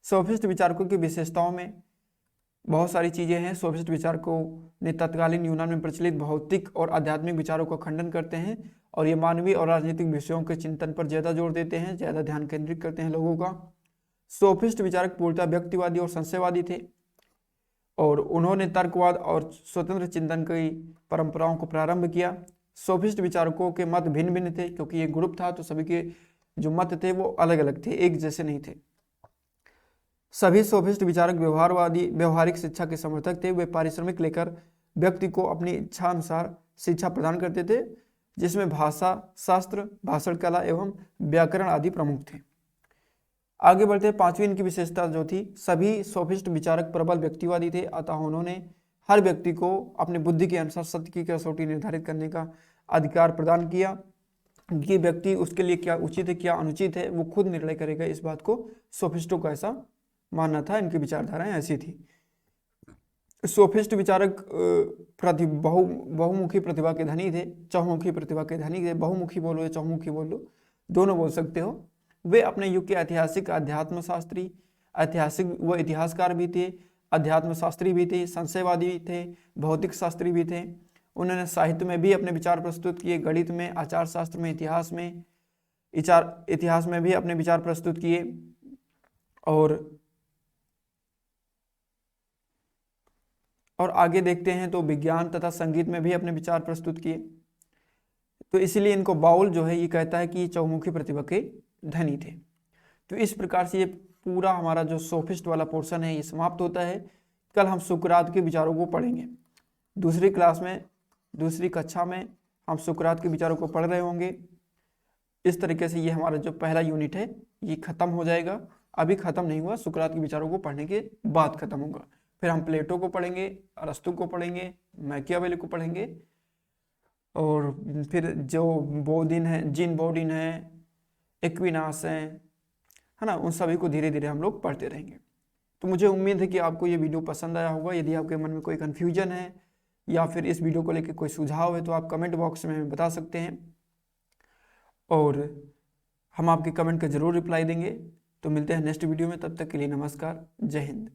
सोफिस्ट विचारकों की विशेषताओं में बहुत सारी चीज़ें हैं। सोफिस्ट विचारकों ने तत्कालीन यूनान में प्रचलित भौतिक और आध्यात्मिक विचारों का खंडन करते हैं और ये मानवीय और राजनीतिक विषयों के चिंतन पर ज़्यादा जोर देते हैं, ज़्यादा ध्यान केंद्रित करते हैं लोगों का। सोफिस्ट विचारक पूर्णतः व्यक्तिवादी और संशयवादी थे और उन्होंने तर्कवाद और स्वतंत्र चिंतन की परंपराओं को प्रारंभ किया। सोफिस्ट विचारकों के मत भिन्न भिन्न थे, क्योंकि ये ग्रुप था तो सभी के जो मत थे वो अलग अलग थे, एक जैसे नहीं थे। सभी सोफिस्ट विचारक व्यवहारिक शिक्षा के समर्थक थे। वे पारिश्रमिक लेकर व्यक्ति को अपनी इच्छा अनुसार शिक्षा प्रदान करते थे, जिसमें भाषा शास्त्र, भाषण कला एवं व्याकरण आदि प्रमुख थे। आगे बढ़ते पांचवी इनकी विशेषता जो थी, सभी सोफिस्ट विचारक प्रबल व्यक्तिवादी थे, अतः उन्होंने हर व्यक्ति को अपनी बुद्धि के अनुसार सत्य की कसौटी निर्धारित करने का अधिकार प्रदान किया कि व्यक्ति उसके लिए क्या उचित है क्या अनुचित है वो खुद निर्णय करेगा। इस बात को सोफिस्टों का ऐसा मानना था, इनकी विचारधाराएं ऐसी थी। सोफिस्ट विचारक बहुमुखी प्रतिभा के धनी थे, चहुमुखी प्रतिभा के धनी थे। बहुमुखी बोलो या चहुमुखी बोलो, दोनों बोल सकते हो। वे अपने युग के ऐतिहासिक अध्यात्म शास्त्री, ऐतिहासिक व इतिहासकार भी थे, अध्यात्म शास्त्री भी थे, संशयवादी भी थे, भौतिक शास्त्री भी थे। उन्होंने साहित्य में भी अपने विचार प्रस्तुत किए, गणित में, आचार शास्त्र में, इतिहास में भी अपने विचार प्रस्तुत किए और आगे देखते हैं तो विज्ञान तथा संगीत में भी अपने विचार प्रस्तुत किए। तो इसलिए इनको बाउल जो है ये कहता है कि ये चहुमुखी प्रतिभा के धनी थे। तो इस प्रकार से ये पूरा हमारा जो सोफिस्ट वाला पोर्शन है ये समाप्त होता है। कल हम सुकरात के विचारों को पढ़ेंगे। दूसरी कक्षा में हम सुकरात के विचारों को पढ़ रहे होंगे। इस तरीके से ये हमारा जो पहला यूनिट है ये खत्म हो जाएगा। अभी खत्म नहीं हुआ, सुकरात के विचारों को पढ़ने के बाद खत्म होगा। फिर हम प्लेटो को पढ़ेंगे, अरस्तु को पढ़ेंगे, मैकियावेली को पढ़ेंगे और फिर जो जीन बोडिन है, एक्विनास है ना, उन सभी को धीरे धीरे हम लोग पढ़ते रहेंगे। तो मुझे उम्मीद है कि आपको ये वीडियो पसंद आया होगा। यदि आपके मन में कोई कन्फ्यूजन है या फिर इस वीडियो को लेकर कोई सुझाव है तो आप कमेंट बॉक्स में हमें बता सकते हैं और हम आपके कमेंट का जरूर रिप्लाई देंगे। तो मिलते हैं नेक्स्ट वीडियो में, तब तक के लिए नमस्कार, जय हिंद।